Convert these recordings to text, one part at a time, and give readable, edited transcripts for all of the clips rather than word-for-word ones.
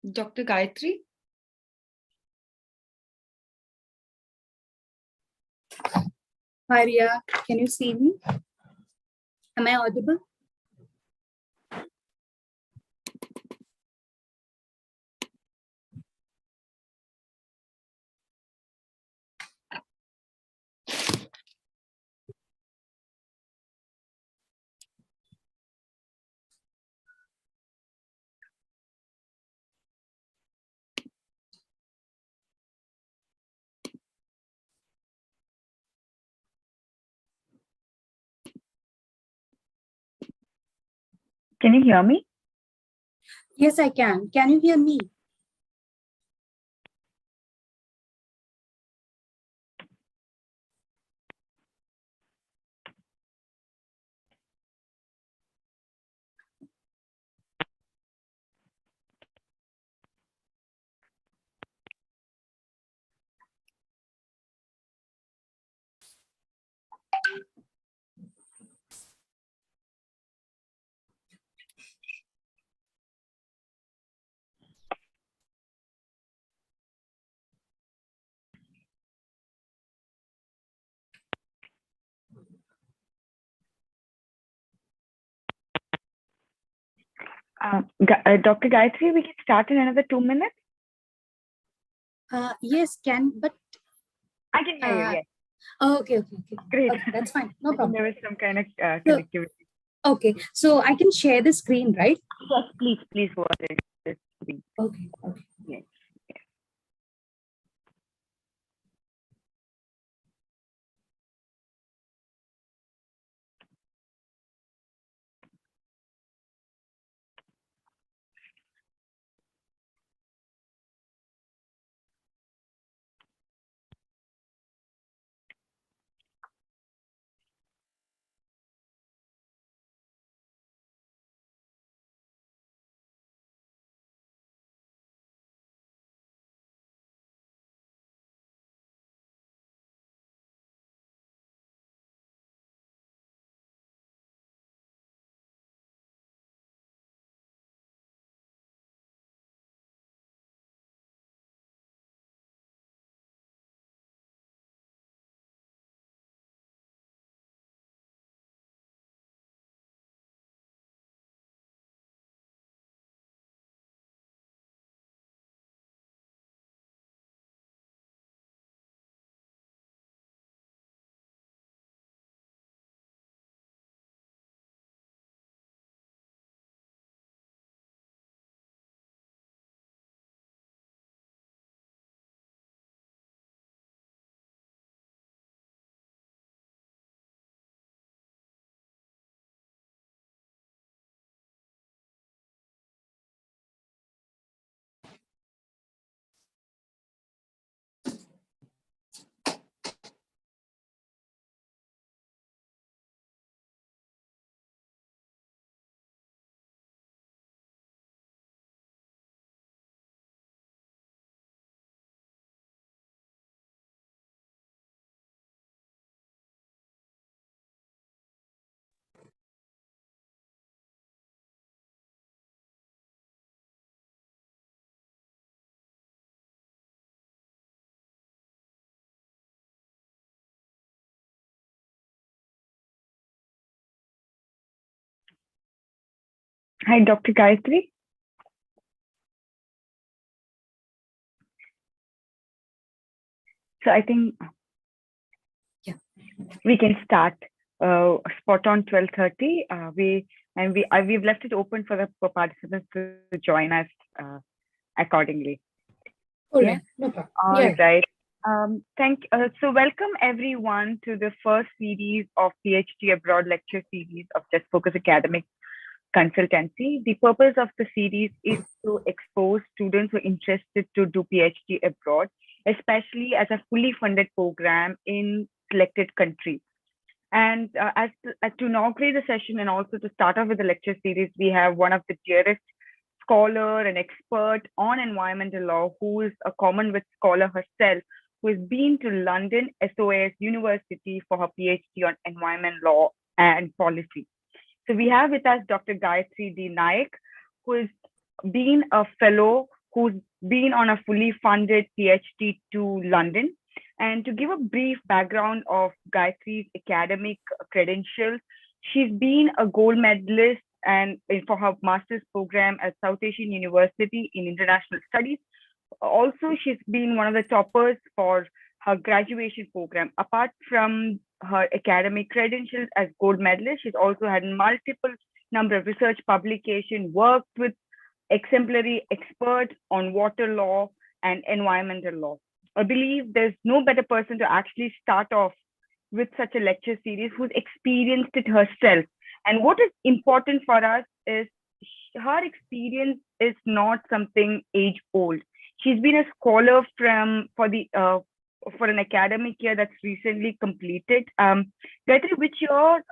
Dr. Gayatri? Hi, Ria. Can you see me? Am I audible? Can you hear me? Yes, I can. Can you hear me? Dr. Gayatri, we can start in another 2 minutes. Yes, but I can hear you. Yes. Oh, okay. Great. Okay, that's fine. No problem. There was some kind of connectivity. Okay, so I can share the screen, right? Yes, please go ahead. Okay. Yes. Hi, Dr. Gayatri. So I think we can start spot on 12:30. We've left it open for the participants to join us accordingly. All Yeah. right, no problem. All Yeah. right. So welcome everyone to the first series of PhD abroad lecture series of Just Focus Academic Consultancy. The purpose of the series is to expose students who are interested to do PhD abroad, especially as a fully funded program in selected countries. And to inaugurate the session and also to start off with the lecture series, we have one of the dearest scholar and expert on environmental law, who is a Commonwealth scholar herself, who has been to London SOAS University for her PhD on environment law and policy. So we have with us Dr. Gayatri D. Naik, who has been a fellow, who's been on a fully funded PhD to London. And to give a brief background of Gayatri's academic credentials, she's been a gold medalist and for her master's program at South Asian University in International Studies. Also, she's been one of the toppers for her graduation program. Apart from her academic credentials as gold medalist, she's also had multiple number of research publications, worked with exemplary experts on water law and environmental law. I believe there's no better person to actually start off with such a lecture series who's experienced it herself. And what is important for us is her experience is not something age old. She's been a scholar for an academic year that's recently completed. Gayatri, which year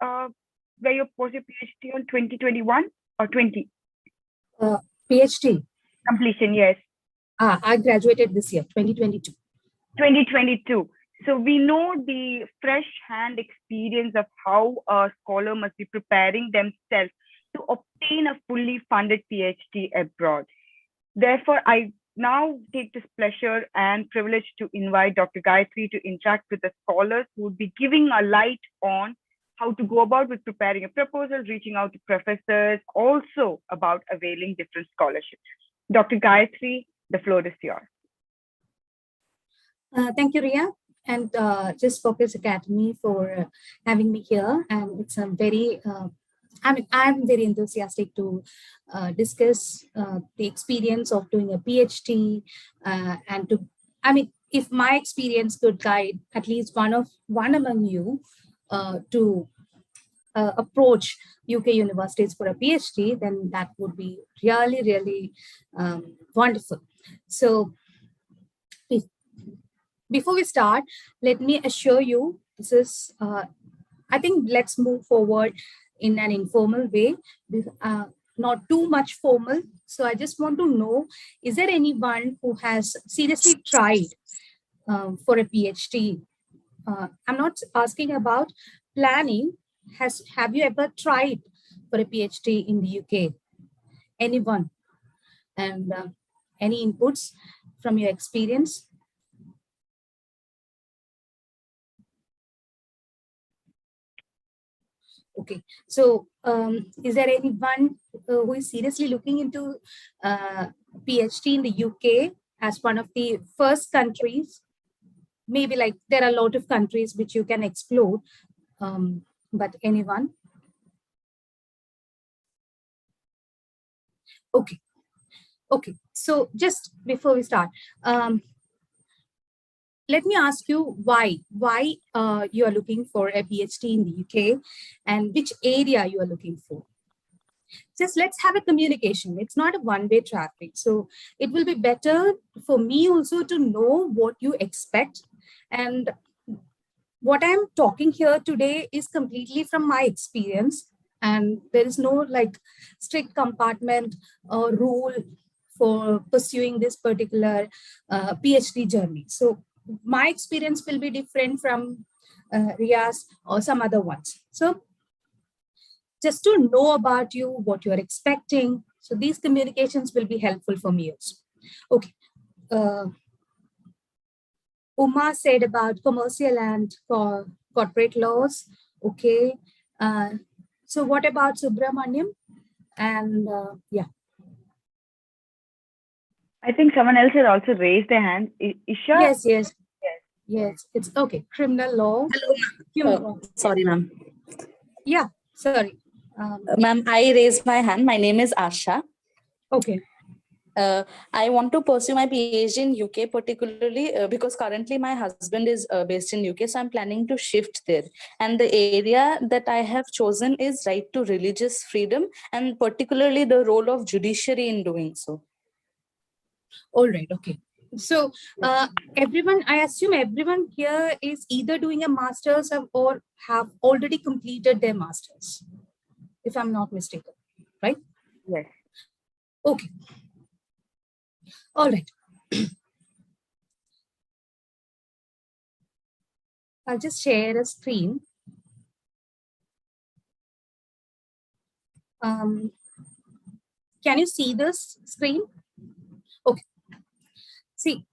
where you post your PhD on 2021 or 20? PhD. Completion, yes. I graduated this year, 2022. 2022. So we know the fresh hand experience of how a scholar must be preparing themselves to obtain a fully funded PhD abroad. Therefore, I now take this pleasure and privilege to invite Dr. Gayatri to interact with the scholars who would be giving a light on how to go about with preparing a proposal, reaching out to professors, also about availing different scholarships. Dr. Gayatri, the floor is yours. Thank you, Ria, and Just Focus Academy for having me here. And it's a very, I'm very enthusiastic to discuss the experience of doing a PhD and if my experience could guide at least one among you to approach UK universities for a PhD, then that would be really, really wonderful. So before we start, let me assure you, this is, I think let's move forward in an informal way, not too much formal. So I just want to know, is there anyone who has seriously tried for a PhD? I'm not asking about planning. Have you ever tried for a PhD in the UK? Anyone? And any inputs from your experience? Okay, so is there anyone who is seriously looking into PhD in the UK as one of the first countries? Maybe like there are a lot of countries which you can explore, but anyone? Okay, okay. So just before we start, let me ask you why you are looking for a PhD in the UK and which area you are looking for. Just let's have a communication. It's not a one-way traffic. So it will be better for me also to know what you expect. And what I'm talking here today is completely from my experience. And there is no like strict compartment or rule for pursuing this particular PhD journey. So my experience will be different from Ria's or some other ones. So just to know about you, what you're expecting. So these communications will be helpful for me also. Okay. Uma said about commercial and corporate laws. Okay. So what about Subramaniam? And yeah. I think someone else had also raised their hand. Isha? Yes, yes. Yes, it's okay. Criminal law. Hello, Human law. sorry, ma'am. Yeah, sorry. Ma'am, I raised my hand. My name is Asha. Okay. I want to pursue my PhD in UK, particularly because currently my husband is based in UK, so I'm planning to shift there. And the area that I have chosen is right to religious freedom, and particularly the role of judiciary in doing so. All right. Okay. So everyone, I assume everyone here is either doing a master's or have already completed their master's, if I'm not mistaken, right? Yes. Okay. All right. I'll just share a screen. Can you see this screen? Okay. See,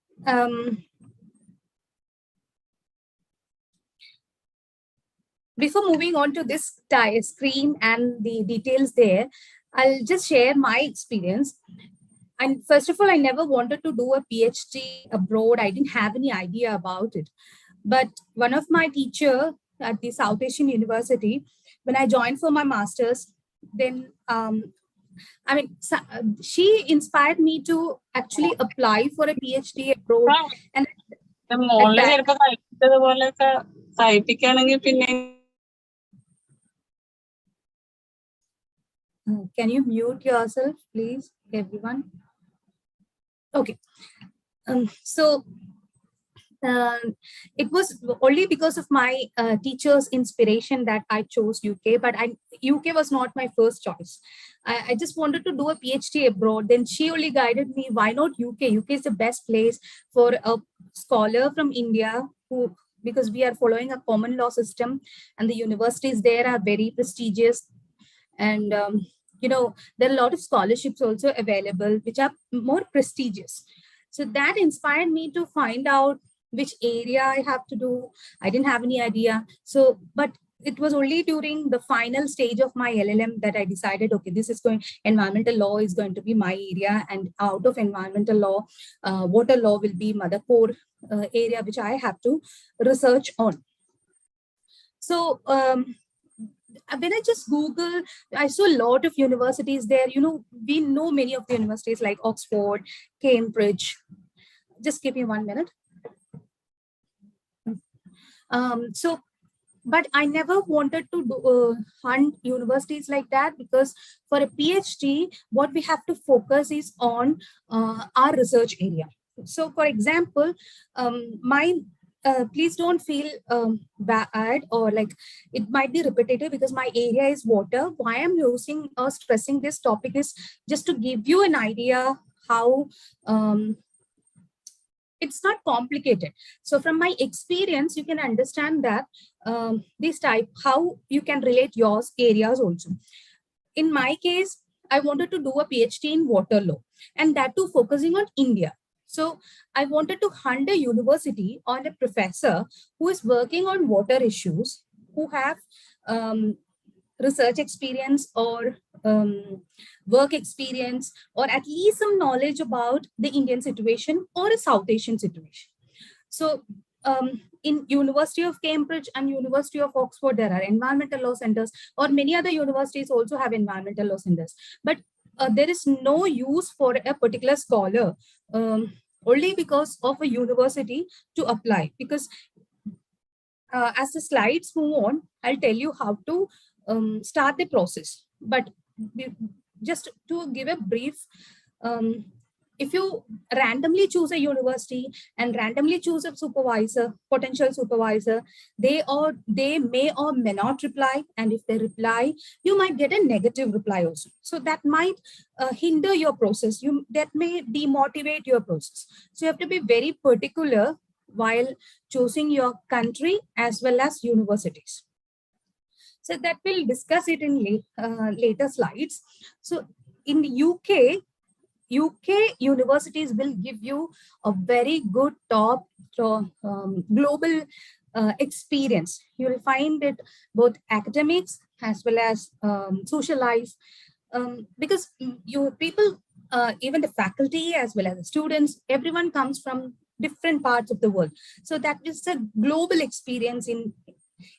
before moving on to this screen and the details there, I'll just share my experience. And first of all, I never wanted to do a PhD abroad. I didn't have any idea about it. But one of my teacher at the South Asian University, when I joined for my master's, then she inspired me to actually apply for a PhD abroad. And can you mute yourself, please, everyone? Okay. So it was only because of my teacher's inspiration that I chose UK, but UK was not my first choice. I just wanted to do a PhD abroad. Then she only guided me, why not UK? UK is the best place for a scholar from India because we are following a common law system and the universities there are very prestigious. And, there are a lot of scholarships also available, which are more prestigious. So that inspired me to find out which area I have to do. I didn't have any idea. So, but it was only during the final stage of my LLM that I decided, okay, environmental law is going to be my area. And out of environmental law, water law will be mother core area, which I have to research on. So, when I just Google, I saw a lot of universities there. We know many of the universities like Oxford, Cambridge. Just give me 1 minute. But I never wanted to hunt universities like that, because for a PhD, what we have to focus is on our research area. So, for example, please don't feel bad or like it might be repetitive, because my area is water. Why I'm using or stressing this topic is just to give you an idea how it's not complicated. So from my experience, you can understand that how you can relate your areas also. In my case, I wanted to do a PhD in water law, and that too focusing on India. So I wanted to hunt a university or a professor who is working on water issues, who have research experience or work experience, or at least some knowledge about the Indian situation or a South Asian situation. So in University of Cambridge and University of Oxford, there are environmental law centers, or many other universities also have environmental law centers. But there is no use for a particular scholar only because of a university to apply. Because as the slides move on, I'll tell you how to start the process. But just to give a brief, if you randomly choose a university and randomly choose a supervisor, potential supervisor, they may or may not reply. And if they reply, you might get a negative reply also. So that might hinder your process. That may demotivate your process. So you have to be very particular while choosing your country as well as universities. So that we'll discuss it in later slides. So in the UK universities will give you a very good top global experience. You will find it both academics as well as social life. because you people, even the faculty as well as the students, everyone comes from different parts of the world. So that is a global experience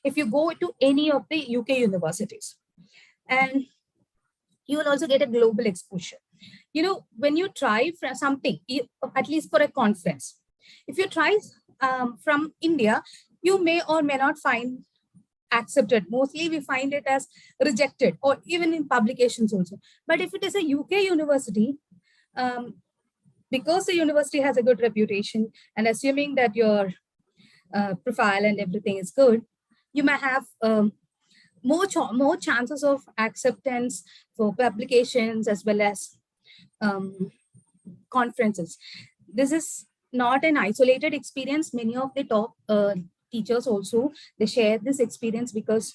if you go to any of the UK universities. And you will also get a global exposure. You know, when you try for something, at least for a conference, if you try from India, you may or may not find accepted. Mostly we find it as rejected, or even in publications also. But if it is a UK university, because the university has a good reputation, and assuming that your profile and everything is good, you may have more chances of acceptance for publications as well as conferences. This is not an isolated experience. Many of the top teachers also, they share this experience because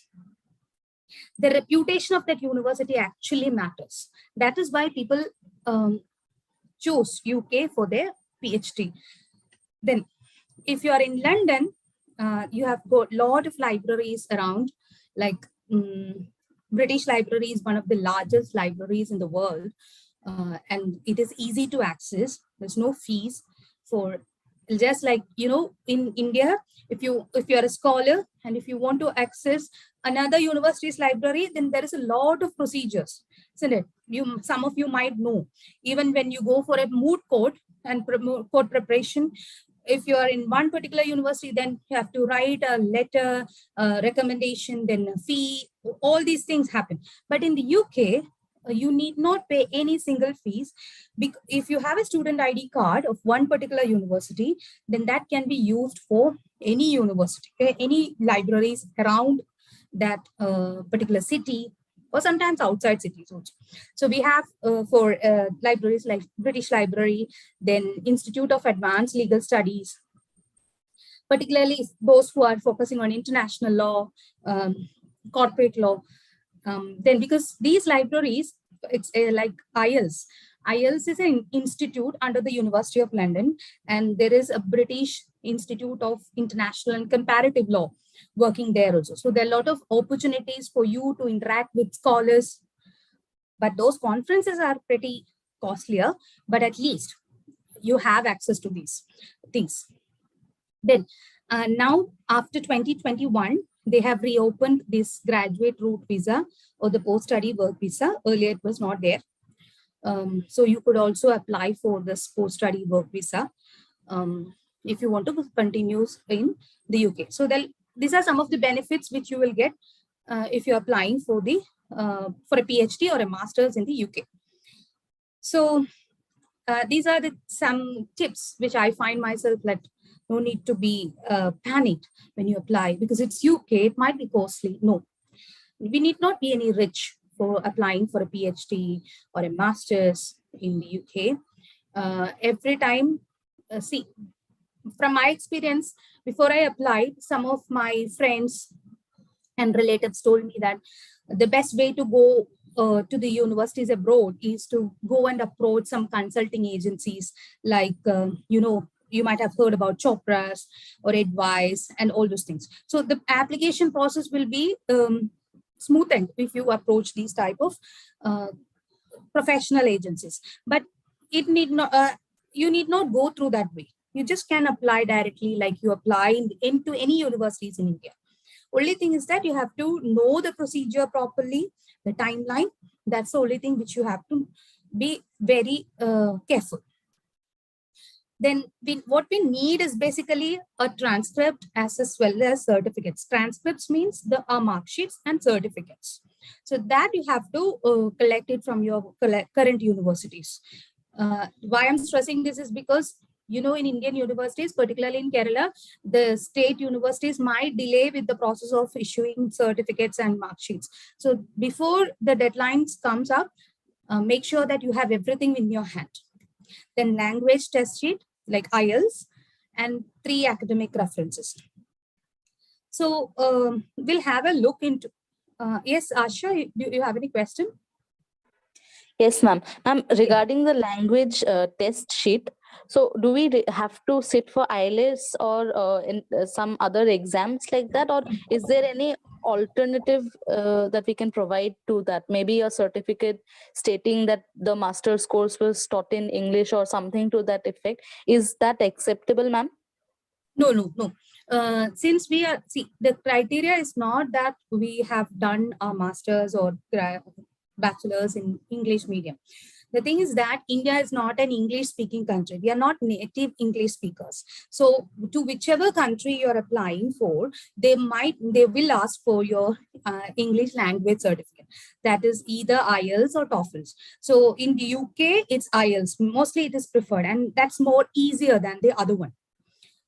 the reputation of that university actually matters. That is why people choose UK for their PhD. Then if you are in London, you have got a lot of libraries around, like British Library is one of the largest libraries in the world, and it is easy to access. There's no fees for, just like, you know, in India, if you are a scholar and if you want to access another university's library, then there is a lot of procedures, isn't it? Some of you might know, even when you go for a moot court and court preparation, if you are in one particular university, then you have to write a letter, recommendation, then a fee, all these things happen. But in the UK, you need not pay any single fees. If you have a student ID card of one particular university, then that can be used for any university, any libraries around that particular city, or sometimes outside cities also. So we have for libraries like British Library, then Institute of Advanced Legal Studies, particularly those who are focusing on international law, corporate law. Then because these libraries, it's like Ielts. Ielts is an institute under the University of London, and there is a British Institute of International and Comparative Law working there also. So there are a lot of opportunities for you to interact with scholars, but those conferences are pretty costlier, but at least you have access to these things. Then now after 2021, they have reopened this graduate route visa or the post-study work visa. Earlier it was not there. So you could also apply for this post-study work visa if you want to continue in the UK. So these are some of the benefits which you will get if you're applying for a PhD or a master's in the UK. So these are some tips which I find myself like, no need to be panicked when you apply, because it's UK, it might be costly. No, we need not be any rich for applying for a PhD or a master's in the UK. Every time, see, from my experience, before I applied, some of my friends and relatives told me that the best way to go to the universities abroad is to go and approach some consulting agencies, like, you know, you might have heard about Chopra's or Advice and all those things. So the application process will be smoothened if you approach these type of professional agencies. But it need not, you need not go through that way. You just can apply directly like you apply into any universities in India. Only thing is that you have to know the procedure properly, the timeline. That's the only thing which you have to be very careful. Then what we need is basically a transcript as well as certificates. Transcripts means the mark sheets and certificates. So that you have to collect it from your current universities. Why I'm stressing this is because, you know, in Indian universities, particularly in Kerala, the state universities might delay with the process of issuing certificates and mark sheets. So before the deadlines comes up, make sure that you have everything in your hand. Then language test sheet like IELTS and 3 academic references. So we'll have a look into, yes, Asha, do you have any question? Yes, ma'am. Regarding the language test sheet, So do we have to sit for IELTS or some other exams like that, or is there any alternative that we can provide to that? Maybe a certificate stating that the master's course was taught in English or something to that effect. Is that acceptable, ma'am? No, no, no. Since we are, see, the criteria is not that we have done a master's or bachelor's in English medium. The thing is that India is not an English speaking country. We are not native English speakers. So to whichever country you're applying for, they will ask for your English language certificate. That is either IELTS or TOEFL. So in the UK, it's IELTS. Mostly it is preferred, and that's more easier than the other one,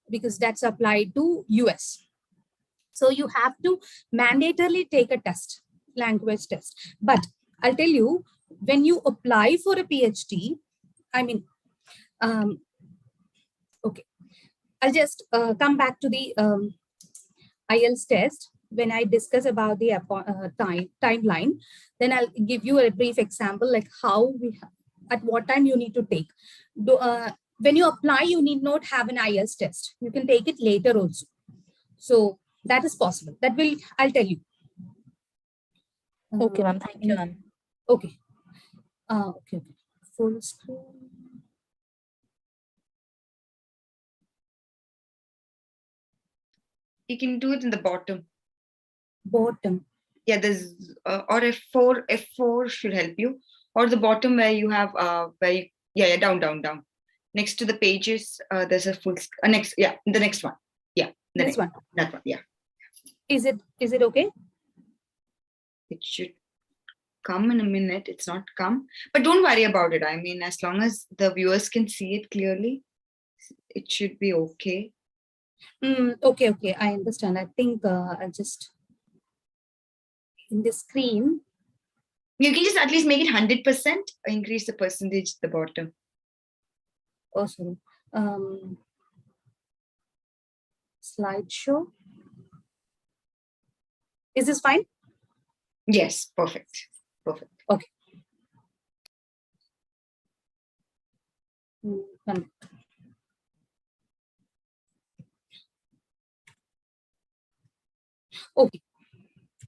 because that's applied to US. So you have to mandatorily take a test, language test. But I'll tell you, when you apply for a PhD, I mean, okay, I'll just come back to the IELTS test. When I discuss about the timeline, then I'll give you a brief example, like how at what time you need to take. When you apply, you need not have an IELTS test. You can take it later also. So that is possible. That will, I'll tell you. Okay, ma'am. Thank you, ma'am. Okay. Okay. Full screen. You can do it in the bottom. Bottom. Yeah, there's or F4 should help you, or the bottom where you have down. Next to the pages, there's a full the next one. Yeah, This one. That one. Yeah. Is it okay? It should come in a minute. It's not come, but don't worry about it. I mean, as long as the viewers can see it clearly, it should be okay. Okay. I understand. I think I'll just in the screen. You can just at least make it 100%. Increase the percentage at the bottom. Oh, sorry. Slideshow. Is this fine? Yes, perfect. Okay. Okay.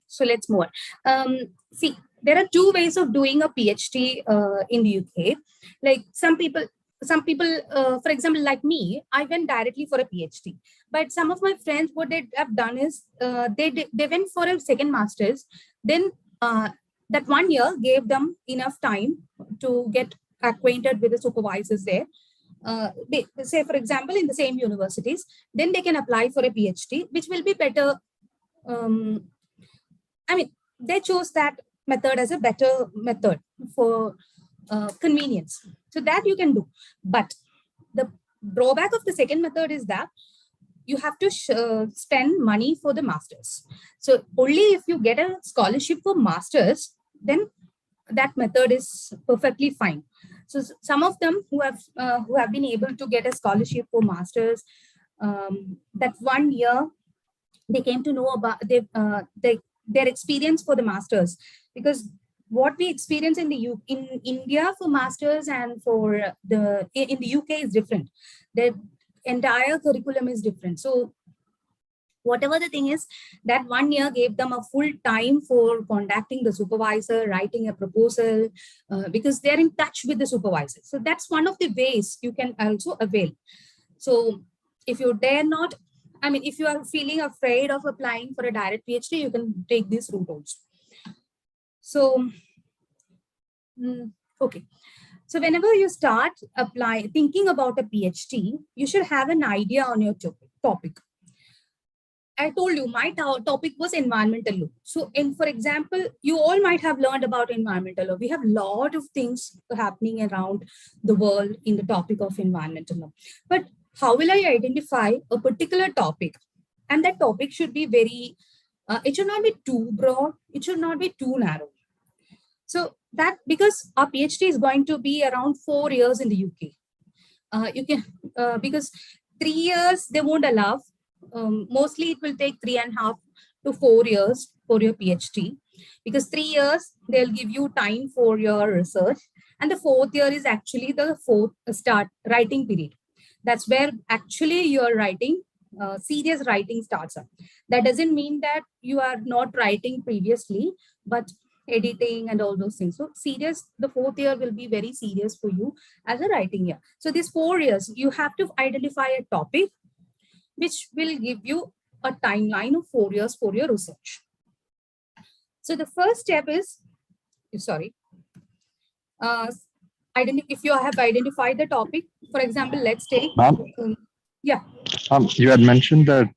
So let's move on. See, there are two ways of doing a PhD in the UK. Like some people, for example, like me, I went directly for a PhD. But some of my friends, what they have done is they went for a second master's. Then that 1 year gave them enough time to get acquainted with the supervisors there. Say, for example, in the same universities, then they can apply for a PhD, which will be better. I mean, they chose that method as a better method for convenience. So that you can do. But the drawback of the second method is that you have to spend money for the masters. So only if you get a scholarship for masters, then that method is perfectly fine. So some of them who have been able to get a scholarship for masters, that 1 year they came to know about their experience for the masters, because what we experience in India for masters and for in the UK is different. The entire curriculum is different. So whatever the thing is, that 1 year gave them a full time for contacting the supervisor, writing a proposal, because they're in touch with the supervisor. So that's one of the ways you can also avail. So if you dare not, I mean, if you are feeling afraid of applying for a direct PhD, you can take this route also. So, okay. So whenever you start thinking about a PhD, you should have an idea on your topic. I told you my topic was environmental law. So for example, you all might have learned about environmental law. We have a lot of things happening around the world in the topic of environmental law. But how will I identify a particular topic? And that topic should be very, it should not be too broad. It should not be too narrow. So that, because our PhD is going to be around 4 years in the UK. Because 3 years, they won't allow. Mostly it will take 3.5 to 4 years for your PhD, because 3 years, they'll give you time for your research. And the fourth year is actually the fourth start writing period. That's where actually your writing, serious writing starts up. That doesn't mean that you are not writing previously, but editing and all those things. So serious, the fourth year will be very serious for you as a writing year. So these 4 years, you have to identify a topic which will give you a timeline of 4 years for your research. So the first step is, if you have identified the topic, for example, let's take, you had mentioned that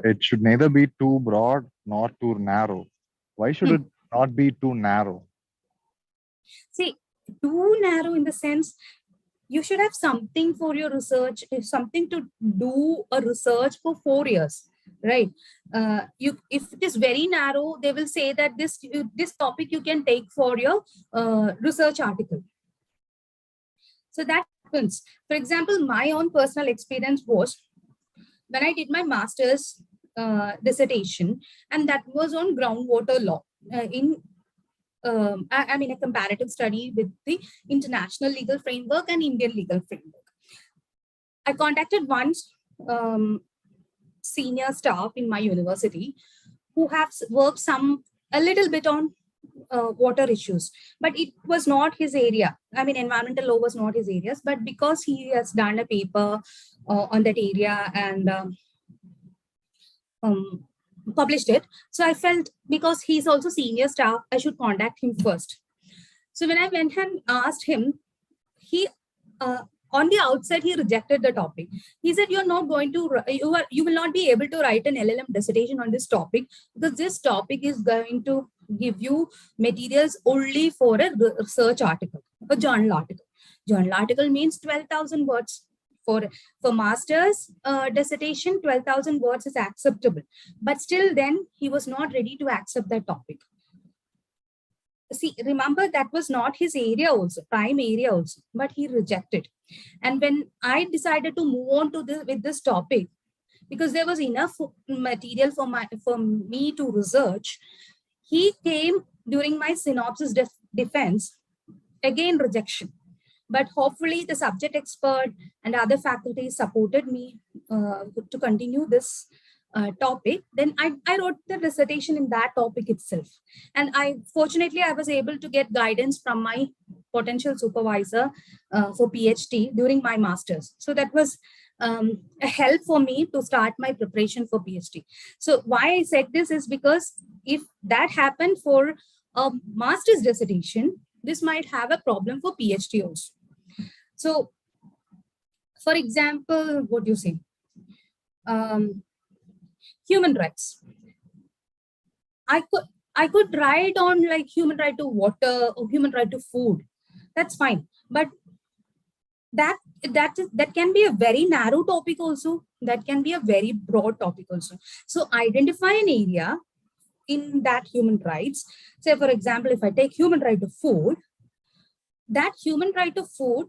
it should neither be too broad nor too narrow. Why should it not be too narrow? See, too narrow in the sense, you should have something for your research, something to do a research for 4 years, right? If it is very narrow, they will say that this topic you can take for your research article. So that happens. For example, my own personal experience was when I did my master's dissertation, and that was on groundwater law I mean, a comparative study with the international legal framework and Indian legal framework. I contacted one senior staff in my university who have worked a little bit on water issues, but it was not his area. I mean, environmental law was not his area, but because he has done a paper on that area and published it. So I felt, because he's also senior staff, I should contact him first. So when I went and asked him, he on the outset, he rejected the topic. He said, you're not going to, you will not be able to write an LLM dissertation on this topic, because this topic is going to give you materials only for a research article, a journal article. Journal article means 12,000 words. For master's dissertation, 12,000 words is acceptable. But still then, he was not ready to accept that topic. See, remember, that was not his area also, prime area also, but he rejected. And when I decided to move on to with this topic, because there was enough material for me to research, he came during my synopsis defense, again rejection. But hopefully the subject expert and other faculty supported me to continue this topic. Then I wrote the dissertation in that topic itself. And fortunately, I was able to get guidance from my potential supervisor for PhD during my master's. So that was a help for me to start my preparation for PhD. So why I said this is because if that happened for a master's dissertation, this might have a problem for PhD also. So, for example, what you say, human rights. I could write on like human right to water or human right to food. That's fine, but that can be a very narrow topic also. That can be a very broad topic also. So identify an area in that human rights. Say, for example, if I take human right to food, that human right to food,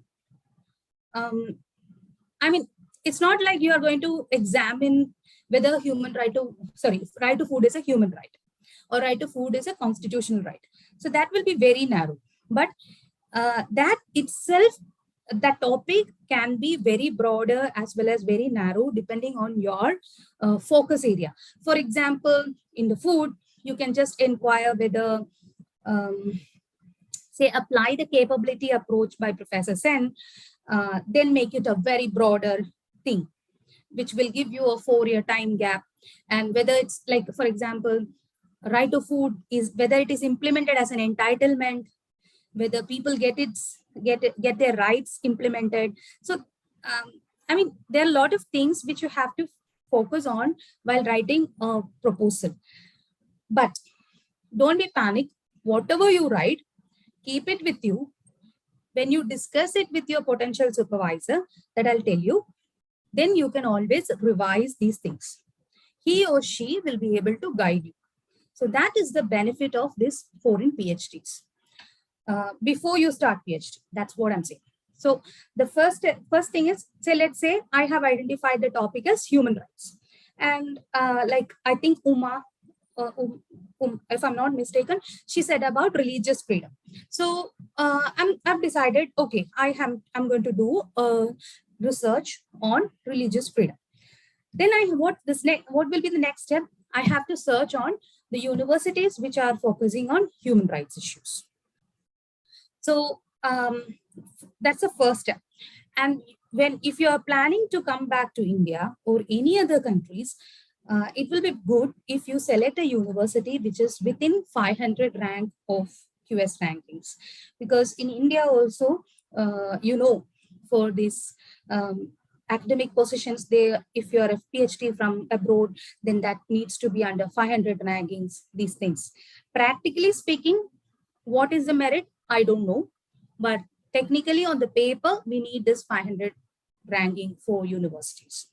I mean, it's not like you are going to examine whether right to food is a human right or right to food is a constitutional right. So that will be very narrow. But that itself, that topic can be very broader as well as very narrow depending on your focus area. For example, in the food, you can just inquire whether, say, apply the capability approach by Professor Sen, then make it a very broader thing, which will give you a 4-year time gap. And whether it's like, for example, right to food is whether it is implemented as an entitlement, whether people get their rights implemented. So, I mean, there are a lot of things which you have to focus on while writing a proposal. But don't be panicked. Whatever you write, keep it with you. When you discuss it with your potential supervisor, that I'll tell you, then you can always revise these things. He or she will be able to guide you. So that is the benefit of this foreign PhDs. Before you start PhD, that's what I'm saying. So the first thing is, let's say I have identified the topic as human rights. And like I think Uma if I'm not mistaken, she said about religious freedom. So I've decided, okay, I'm going to do research on religious freedom. Then what will be the next step? I have to search on the universities which are focusing on human rights issues. So that's the first step. And if you are planning to come back to India or any other countries, it will be good if you select a university which is within 500 rank of QS rankings, because in India also, for these academic positions, if you are a PhD from abroad, then that needs to be under 500 rankings, these things. Practically speaking, what is the merit? I don't know, but technically on the paper, we need this 500 ranking for universities.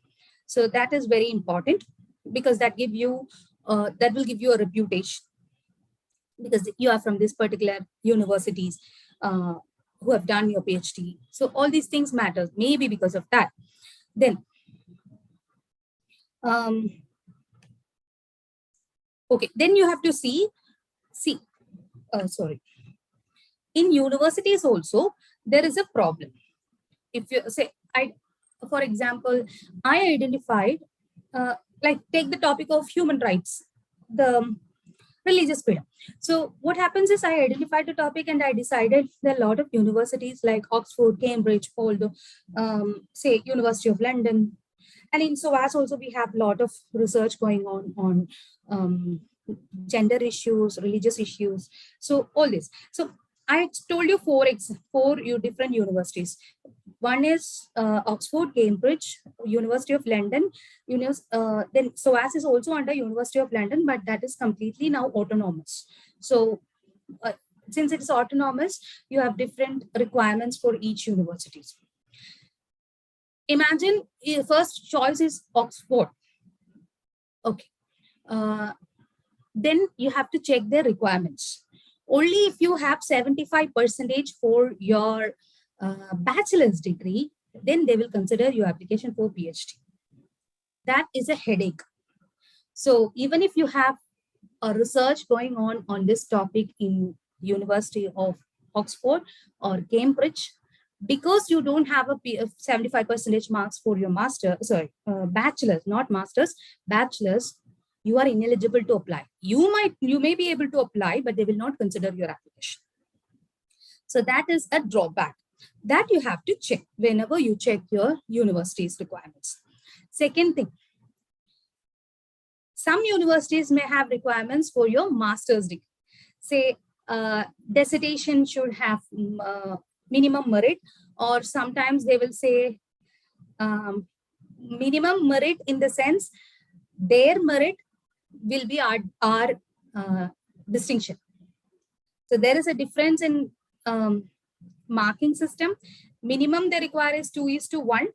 So that is very important, because that will give you a reputation, because you are from this particular universities who have done your PhD. So all these things matter, maybe because of that. Then, okay, then you have to see, sorry. In universities also, there is a problem. If you say, for example, I identified, like take the topic of human rights, the religious freedom. So what happens is I identified the topic and I decided there are a lot of universities like Oxford, Cambridge, although say University of London. And in SOAS also we have a lot of research going on gender issues, religious issues. So all this. So I told you four different universities. One is Oxford, Cambridge, University of London. Then SOAS is also under University of London, but that is completely now autonomous. So since it is autonomous, you have different requirements for each university. Imagine your first choice is Oxford. Okay. Then you have to check their requirements. Only if you have 75% for your bachelor's degree, then they will consider your application for PhD. That is a headache. So even if you have a research going on this topic in University of Oxford or Cambridge, because you don't have a 75% marks for your bachelor's, not master's, bachelor's, you are ineligible to apply. You may be able to apply, but they will not consider your application. So that is a drawback that you have to check whenever you check your university's requirements. Second thing, some universities may have requirements for your master's degree. Say dissertation should have minimum merit, or sometimes they will say minimum merit in the sense their merit will be our distinction. So there is a difference in marking system. Minimum they require is 2:1.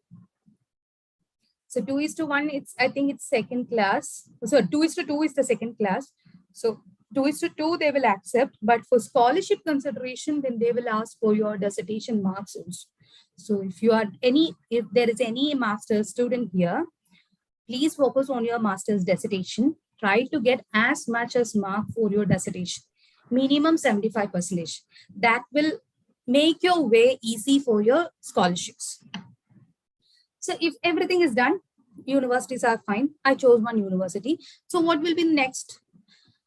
So 2:1, I think it's second class. So 2:2 is the second class. So 2:2 they will accept, but for scholarship consideration, then they will ask for your dissertation marks also. So if there is any master's student here, please focus on your master's dissertation. Try to get as much as mark for your dissertation, minimum 75%. That will make your way easy for your scholarships. So if everything is done, universities are fine. I chose one university. So what will be next?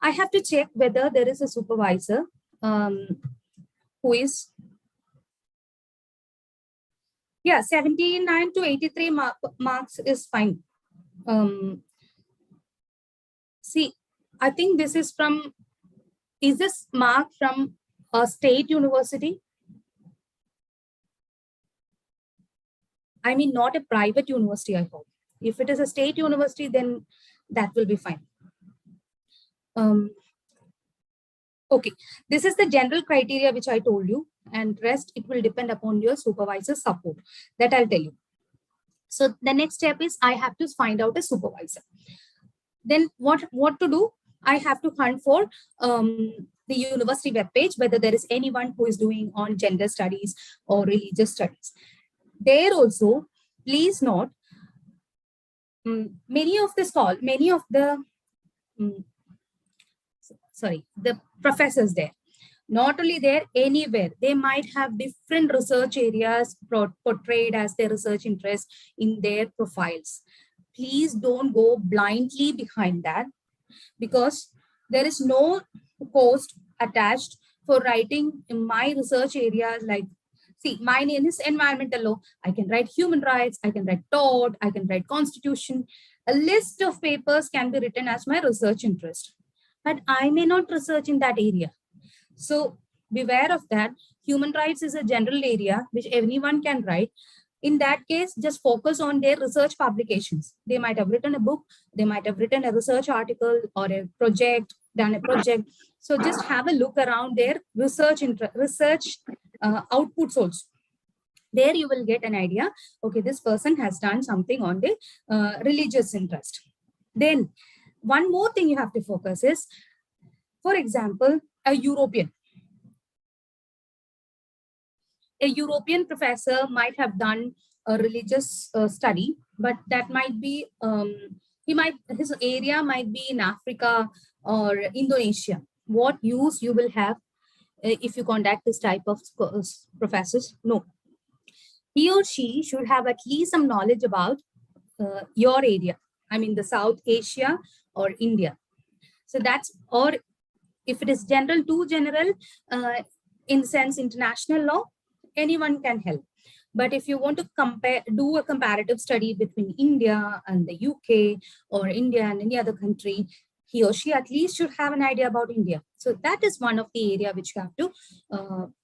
I have to check whether there is a supervisor who is, 79 to 83 marks is fine. See, I think this is is this mark from a state university? I mean, not a private university, I hope. If it is a state university, then that will be fine. Okay, this is the general criteria which I told you, and rest it will depend upon your supervisor's support. That I'll tell you. So the next step is I have to find out a supervisor. Then what to do? I have to hunt for the university webpage, whether there is anyone who is doing on gender studies or religious studies. There also, please note, many of the the professors there. Not only there, anywhere. They might have different research areas portrayed as their research interest in their profiles. Please don't go blindly behind that, because there is no cost attached for writing in my research areas. Like, see, my name is environmental law. I can write human rights, I can write tort, I can write constitution. A list of papers can be written as my research interest, but I may not research in that area. So beware of that. Human rights is a general area which anyone can write. In that case, just focus on their research publications. They might have written a book, they might have written a research article or a project, done a project. So just have a look around their research outputs also. There you will get an idea, okay, this person has done something on the religious interest. Then one more thing you have to focus is, for example, a European professor might have done a religious study, but that might be, his area might be in Africa or Indonesia. What use you will have if you contact this type of professors? No. He or she should have at least some knowledge about your area. I mean, the South Asia or India. So that's, or if it is general to general, in sense international law, anyone can help. But if you want to do a comparative study between India and the UK or India and any other country, he or she at least should have an idea about India. So that is one of the area which you have to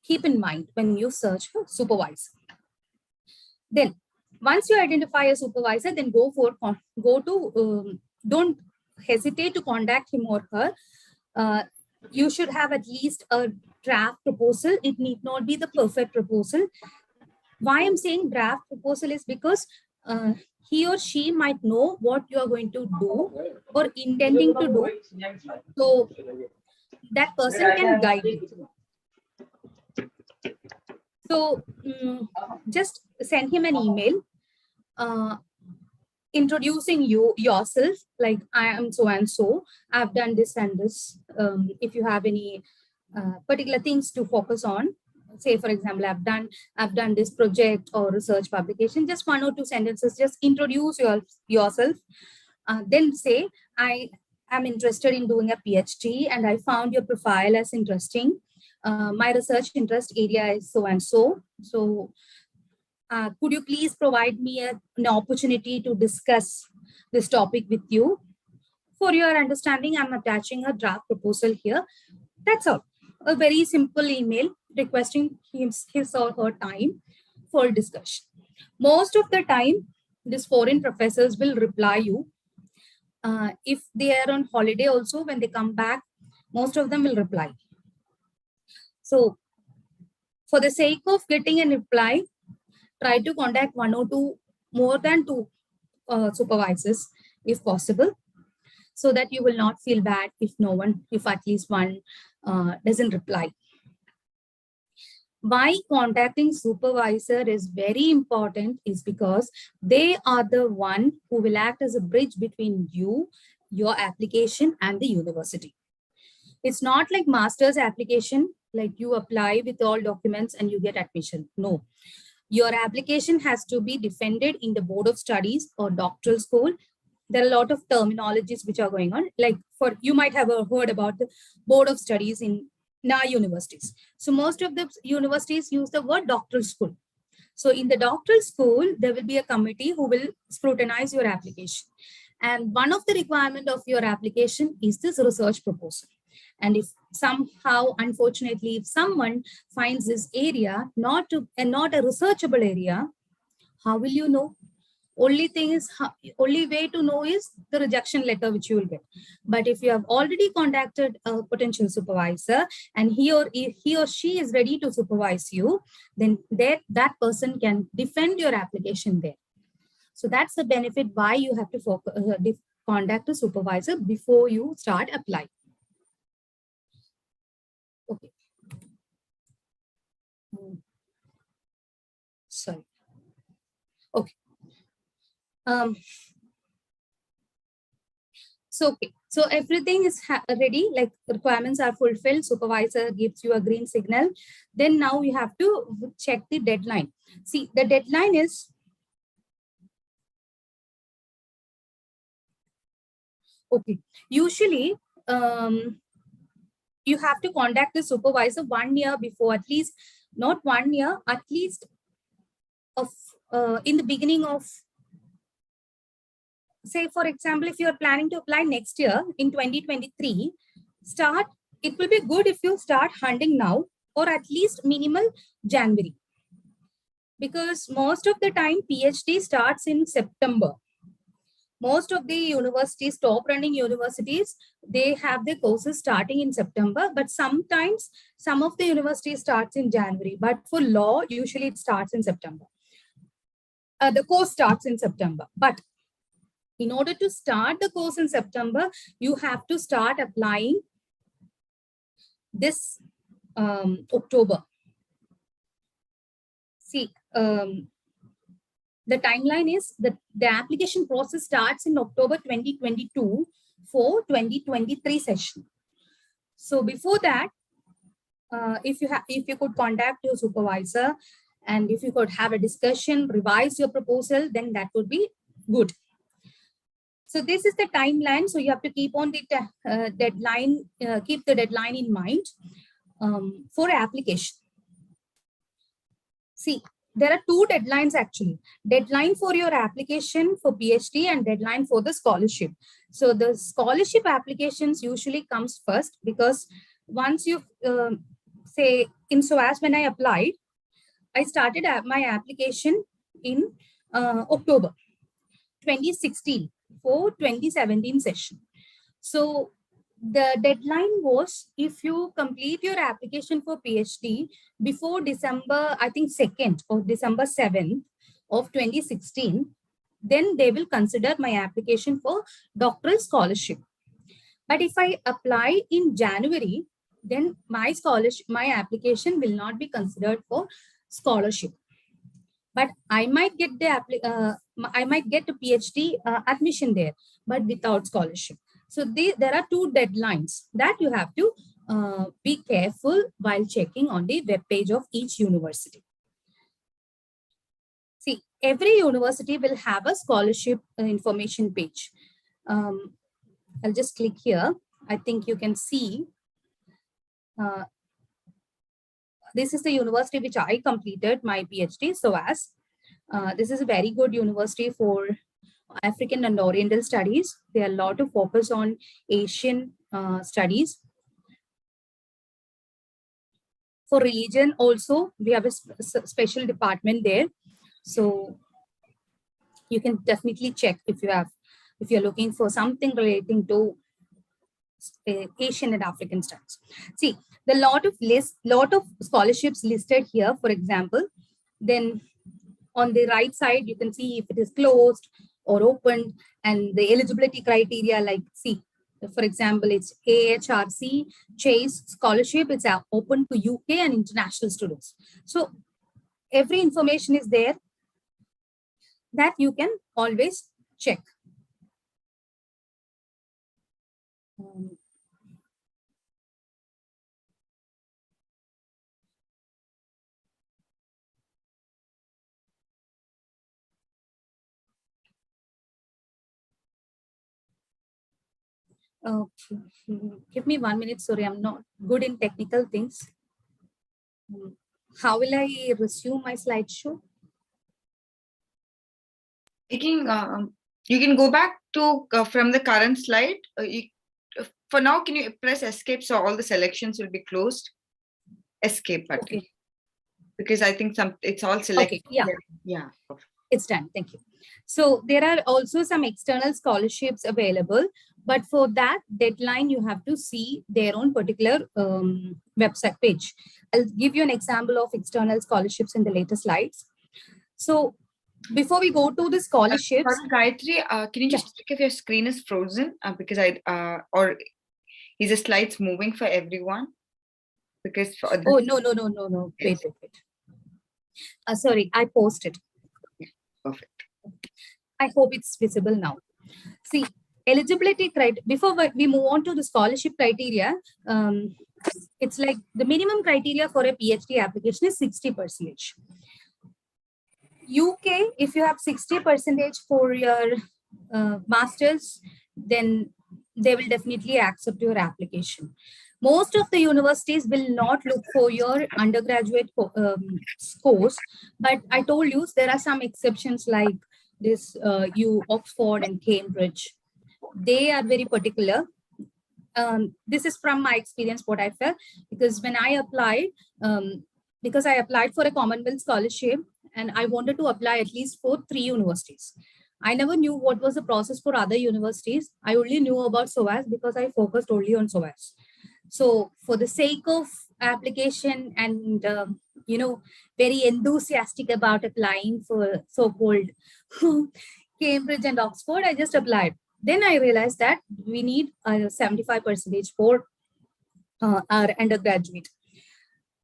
keep in mind when you search for supervisor. Then once you identify a supervisor, then don't hesitate to contact him or her. You should have at least a draft proposal. It need not be the perfect proposal. Why I'm saying draft proposal is because he or she might know what you are going to do or intending to do. So that person can guide you. So just send him an email introducing yourself, like, I am so and so, I've done this and this. If you have any particular things to focus on, say for example, I've done this project or research publication, just 1 or 2 sentences, just introduce yourself. Then say, I am interested in doing a PhD and I found your profile as interesting. My research interest area is so and so. So could you please provide me an opportunity to discuss this topic with you? For your understanding, I'm attaching a draft proposal here. That's all. A very simple email requesting his or her time for discussion. Most of the time, these foreign professors will reply you. If they are on holiday also, when they come back, most of them will reply. So for the sake of getting a reply, try to contact 1 or 2, more than 2 supervisors if possible, so that you will not feel bad if at least one doesn't reply. Why contacting supervisor is very important is because they are the one who will act as a bridge between you, your application, and the university. It's not like master's application, like you apply with all documents and you get admission. No. Your application has to be defended in the board of studies or doctoral school. There are a lot of terminologies which are going on. Like you might have heard about the board of studies in our universities. So most of the universities use the word doctoral school. So in the doctoral school, there will be a committee who will scrutinize your application. And one of the requirements of your application is this research proposal. And if somehow, unfortunately, if someone finds this area not a researchable area, how will you know? Only way to know is the rejection letter which you will get. But if you have already contacted a potential supervisor and he or she is ready to supervise you, then that person can defend your application there. So that's the benefit why you have to contact a supervisor before you start applying. Okay. Sorry. Okay. So So everything is ready, like requirements are fulfilled, supervisor gives you a green signal. Then now you have to check the deadline. See, the deadline is, okay, usually you have to contact the supervisor 1 year before, at least, not 1 year, at least of in the beginning of, say, for example, if you're planning to apply next year in 2023, it will be good if you start hunting now, or at least minimal January. Because most of the time PhD starts in September. Most of the universities, top running universities, they have their courses starting in September, but sometimes some of the universities starts in January. But for law, usually it starts in September. The course starts in September. But in order to start the course in September, you have to start applying this October. See, the timeline is that the application process starts in October 2022 for 2023 session. So before that, if you could contact your supervisor and if you could have a discussion, revise your proposal, then that would be good. So this is the timeline. So you have to keep on the deadline, keep the deadline in mind for application. See, there are two deadlines actually. Deadline for your application for PhD and deadline for the scholarship. So the scholarship applications usually comes first, because once you say in SOAS, when I applied, I started my application in October 2016 for 2017 session. So the deadline was, if you complete your application for PhD before December, I think 2nd or December 7th of 2016, then they will consider my application for doctoral scholarship. But if I apply in January, then my application will not be considered for scholarship. But I might get the PhD admission there, but without scholarship. So there are two deadlines that you have to be careful while checking on the web page of each university. See, every university will have a scholarship information page. I'll just click here. I think you can see. This is the university which I completed my PhD, SOAS. This is a very good university for African and Oriental studies. There are a lot of focus on Asian studies. For religion also, we have a special department there. So you can definitely check if you're looking for something relating to Asian and African studies. See, the lot of scholarships listed here, for example. Then on the right side, you can see if it is closed or open, and the eligibility criteria, like, see, for example, it's AHRC Chase Scholarship. It's open to UK and international students. So every information is there that you can always check. Okay, give me 1 minute. Sorry, I'm not good in technical things. How will I resume my slideshow? You can go back to from the current slide. For now, can you press escape so all the selections will be closed? Escape button. Okay. Because I think it's all selected. Okay, yeah. It's done. Thank you. So there are also some external scholarships available, but for that deadline, you have to see their own particular website page. I'll give you an example of external scholarships in the later slides. So before we go to the scholarships, Gayatri, can you just check if your screen is frozen? Because or is the slides moving for everyone? Because for oh no. Wait. Sorry, I posted. Perfect. I hope it's visible now. See, eligibility criteria, before we move on to the scholarship criteria, it's like the minimum criteria for a PhD application is 60%. UK, if you have 60% for your master's, then they will definitely accept your application. Most of the universities will not look for your undergraduate scores, but I told you there are some exceptions like this, Oxford and Cambridge. They are very particular. This is from my experience, what I felt, because when I applied, because I applied for a Commonwealth scholarship and I wanted to apply at least for 3 universities. I never knew what was the process for other universities. I only knew about SOAS because I focused only on SOAS. So for the sake of application and, very enthusiastic about applying for so-called Cambridge and Oxford, I just applied. Then I realized that we need 75% for our undergraduate.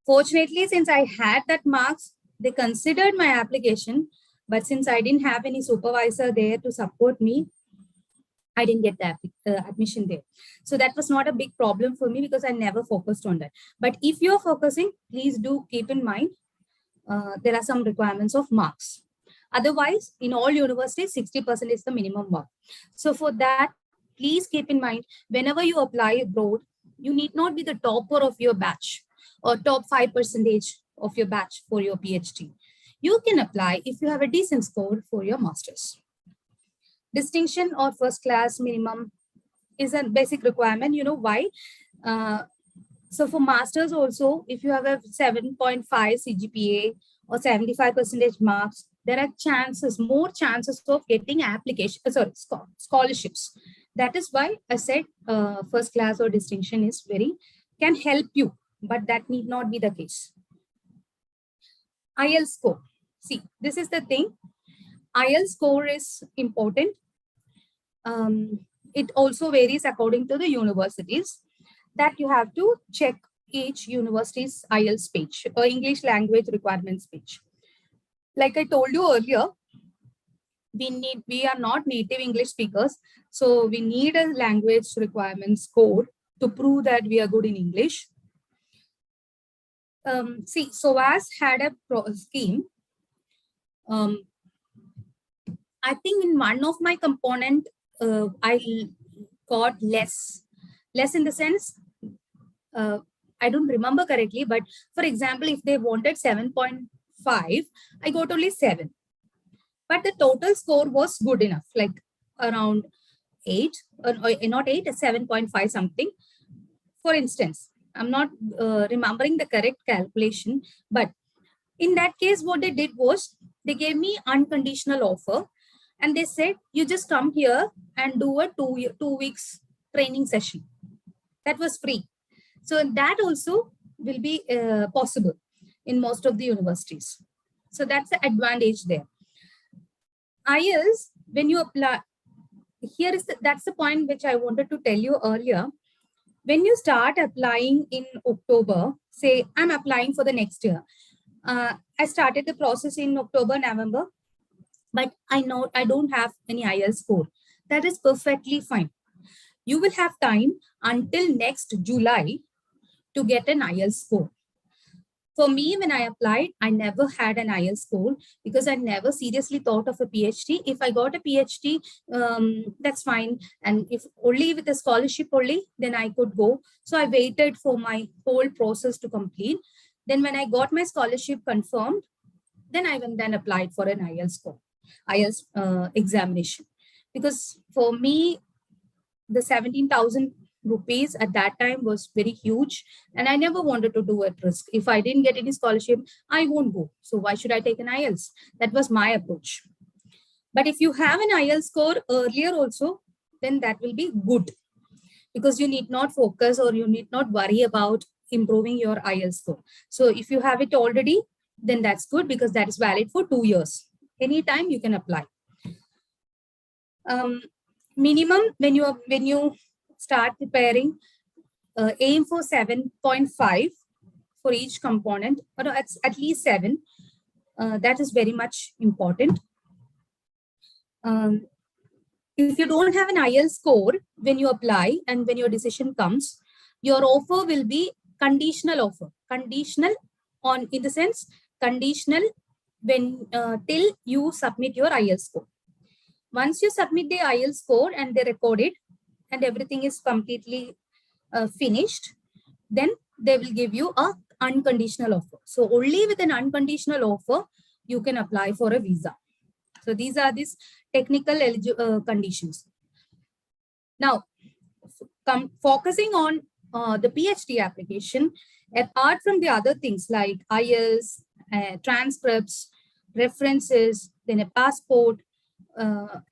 Fortunately, since I had that marks, they considered my application, but since I didn't have any supervisor there to support me, I didn't get the admission there. So that was not a big problem for me because I never focused on that. But if you're focusing, please do keep in mind, there are some requirements of marks. Otherwise, in all universities, 60% is the minimum mark. So for that, please keep in mind, whenever you apply abroad, you need not be the topper of your batch or top 5% of your batch for your PhD. You can apply if you have a decent score for your master's. Distinction or first class minimum is a basic requirement. You know why? So for masters also, if you have a 7.5 CGPA or 75% marks, there are more chances of getting scholarships. That is why I said first class or distinction is can help you, but that need not be the case. Ielts score. See, this is the thing. Ielts score is important. It also varies according to the universities, that you have to check each university's Ielts page or English language requirements page. Like I told you earlier, we are not native English speakers, so we need a language requirements score to prove that we are good in English. See, SOAS had a scheme. I think in one of my component, I got less in the sense, I don't remember correctly, but for example, if they wanted 7.5, I got only 7. But the total score was good enough, like around 8, or not 8, 7.5 something. For instance, I'm not remembering the correct calculation, but in that case, what they did was they gave me unconditional offer. And they said, you just come here and do a 2 weeks training session. That was free. So that also will be possible in most of the universities. So that's the advantage there. Ielts, when you apply, that's the point which I wanted to tell you earlier. When you start applying in October, say I'm applying for the next year. I started the process in October, November. But I know I don't have any Ielts score. That is perfectly fine. You will have time until next July to get an Ielts score. For me, when I applied, I never had an Ielts score because I never seriously thought of a PhD. If I got a PhD, that's fine. And if only with a scholarship only, then I could go. So I waited for my whole process to complete. Then when I got my scholarship confirmed, then I went and applied for an Ielts score. Ielts examination, because for me the 17,000 rupees at that time was very huge and I never wanted to do at risk. If I didn't get any scholarship, I won't go. So why should I take an Ielts? That was my approach. But if you have an Ielts score earlier also, then that will be good, because you need not focus or you need not worry about improving your Ielts score. So if you have it already, then that's good, because that is valid for 2 years. Anytime you can apply. Minimum, when you start preparing, aim for 7.5 for each component, or at least 7. That is very much important. If you don't have an Ielts score when you apply and when your decision comes, your offer will be conditional offer. Conditional on, in the sense, conditional when till you submit your Ielts score. Once you submit the Ielts score and they record it and everything is completely finished, then they will give you a unconditional offer. So only with an unconditional offer, you can apply for a visa. So these are these technical conditions. Now, focusing on the PhD application, apart from the other things like IELTS, transcripts, references, then a passport,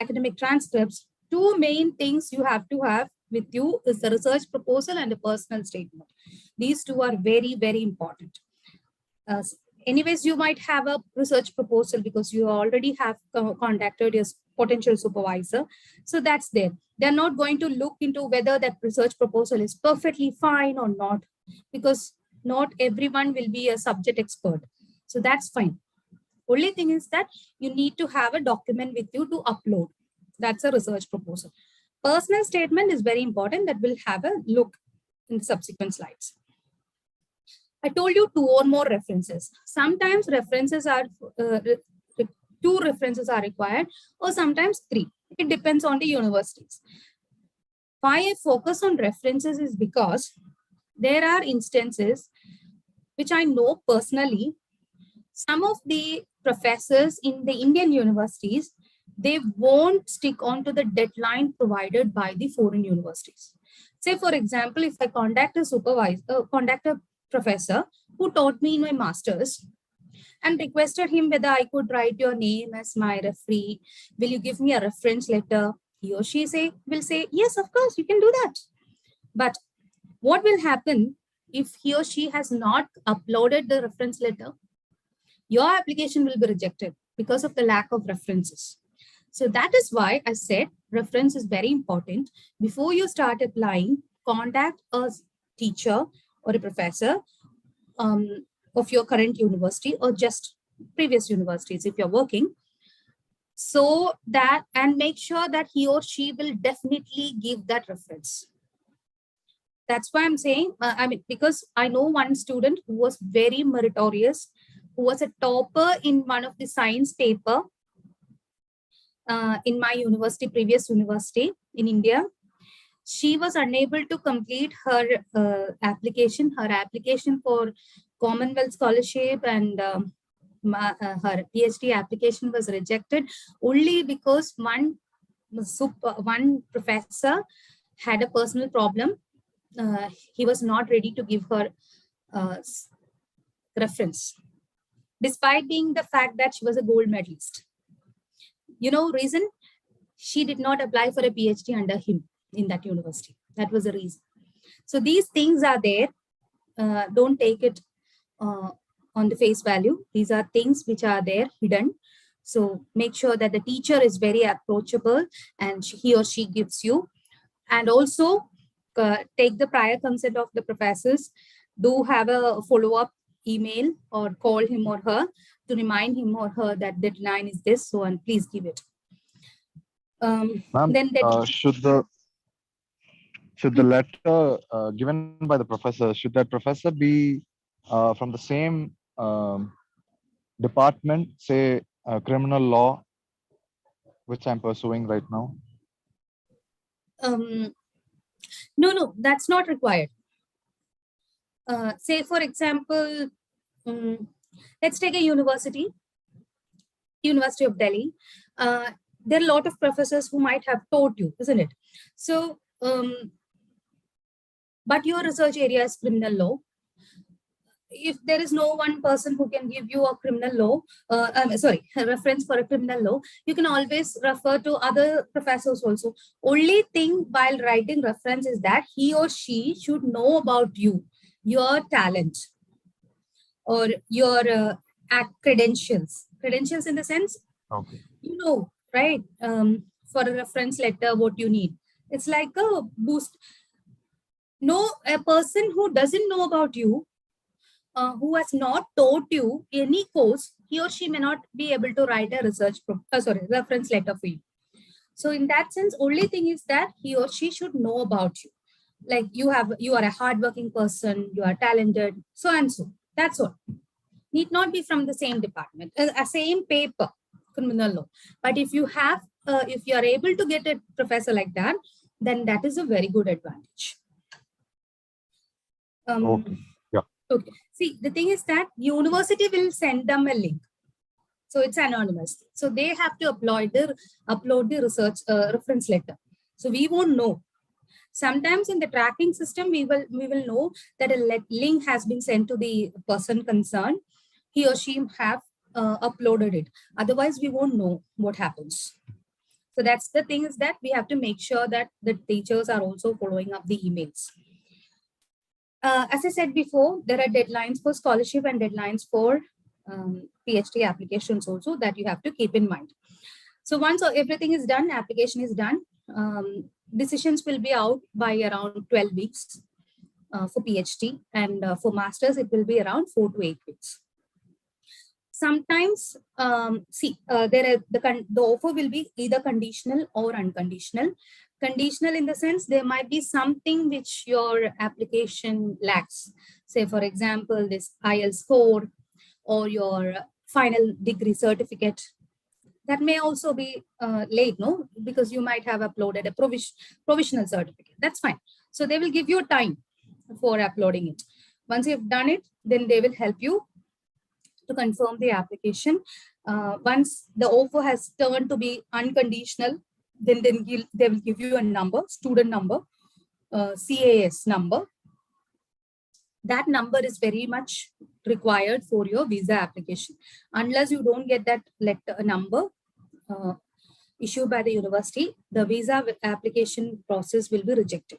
academic transcripts, two main things you have to have with you is the research proposal and a personal statement. These two are very, very important. Anyways, you might have a research proposal because you already have contacted your potential supervisor. So that's there. They're not going to look into whether that research proposal is perfectly fine or not, because not everyone will be a subject expert. So that's fine. Only thing is that you need to have a document with you to upload. That's a research proposal. Personal statement is very important. That will have a look in the subsequent slides. I told you 2 or more references. Sometimes references are 2 references are required, or sometimes 3. It depends on the universities. Why I focus on references is because there are instances which I know personally. Some of the professors in the Indian universities, they won't stick on to the deadline provided by the foreign universities. Say, for example, if I contact a supervisor, contact a professor who taught me in my master's and requested him whether I could write your name as my referee, will you give me a reference letter? He or she will say, yes, of course, you can do that. But what will happen if he or she has not uploaded the reference letter? Your application will be rejected because of the lack of references. So that is why I said reference is very important. Before you start applying, contact a teacher or a professor of your current university or just previous universities if you're working. So that, and make sure that he or she will definitely give that reference. That's why I'm saying, because I know one student who was very meritorious, who was a topper in one of the science paper in my university, previous university in India. She was unable to complete her application for Commonwealth Scholarship, and her PhD application was rejected only because one professor had a personal problem. He was not ready to give her reference, despite being the fact that she was a gold medalist. You know, reason? She did not apply for a PhD under him in that university. That was the reason. So these things are there. Don't take it on the face value. These are things which are there hidden. So make sure that the teacher is very approachable and he or she gives you. And also take the prior consent of the professors. Do have a follow-up email or call him or her to remind him or her that deadline is this, so and please give it. Should the letter given by the professor, should that professor be from the same department, say criminal law, which I'm pursuing right now? No, that's not required. Say, for example, let's take a University of Delhi. There are a lot of professors who might have taught you, isn't it? So, but your research area is criminal law. If there is no one person who can give you a criminal law, a reference for a criminal law, you can always refer to other professors also. Only thing while writing reference is that he or she should know about you, your talent, or your credentials. Credentials in the sense, okay, you know, right? For a reference letter, what you need. It's like a boost. No, a person who doesn't know about you, who has not taught you any course, he or she may not be able to write a reference letter for you. So in that sense, only thing is that he or she should know about you. Like you are a hardworking person, you are talented, so and so. That's all. Need not be from the same department, a same paper, criminal law. But if you are able to get a professor like that, then that is a very good advantage. Okay. Yeah. Okay. See, the thing is that university will send them a link. So it's anonymous. So they have to upload the research reference letter. So we won't know. Sometimes in the tracking system, we will know that a link has been sent to the person concerned. He or she have uploaded it. Otherwise, we won't know what happens. So that's the thing, is that we have to make sure that the teachers are also following up the emails. As I said before, there are deadlines for scholarship and deadlines for PhD applications also that you have to keep in mind. So once everything is done, application is done, decisions will be out by around 12 weeks for PhD, and for masters it will be around 4 to 8 weeks. Sometimes, the offer will be either conditional or unconditional. Conditional in the sense there might be something which your application lacks. Say, for example, this Ielts score or your final degree certificate. That may also be late, no? Because you might have uploaded a provisional certificate. That's fine. So they will give you time for uploading it. Once you've done it, then they will help you to confirm the application. Once the offer has turned to be unconditional, then they will give you a number, student number, CAS number. That number is very much required for your visa application. Unless you don't get that number issued by the university, the visa application process will be rejected.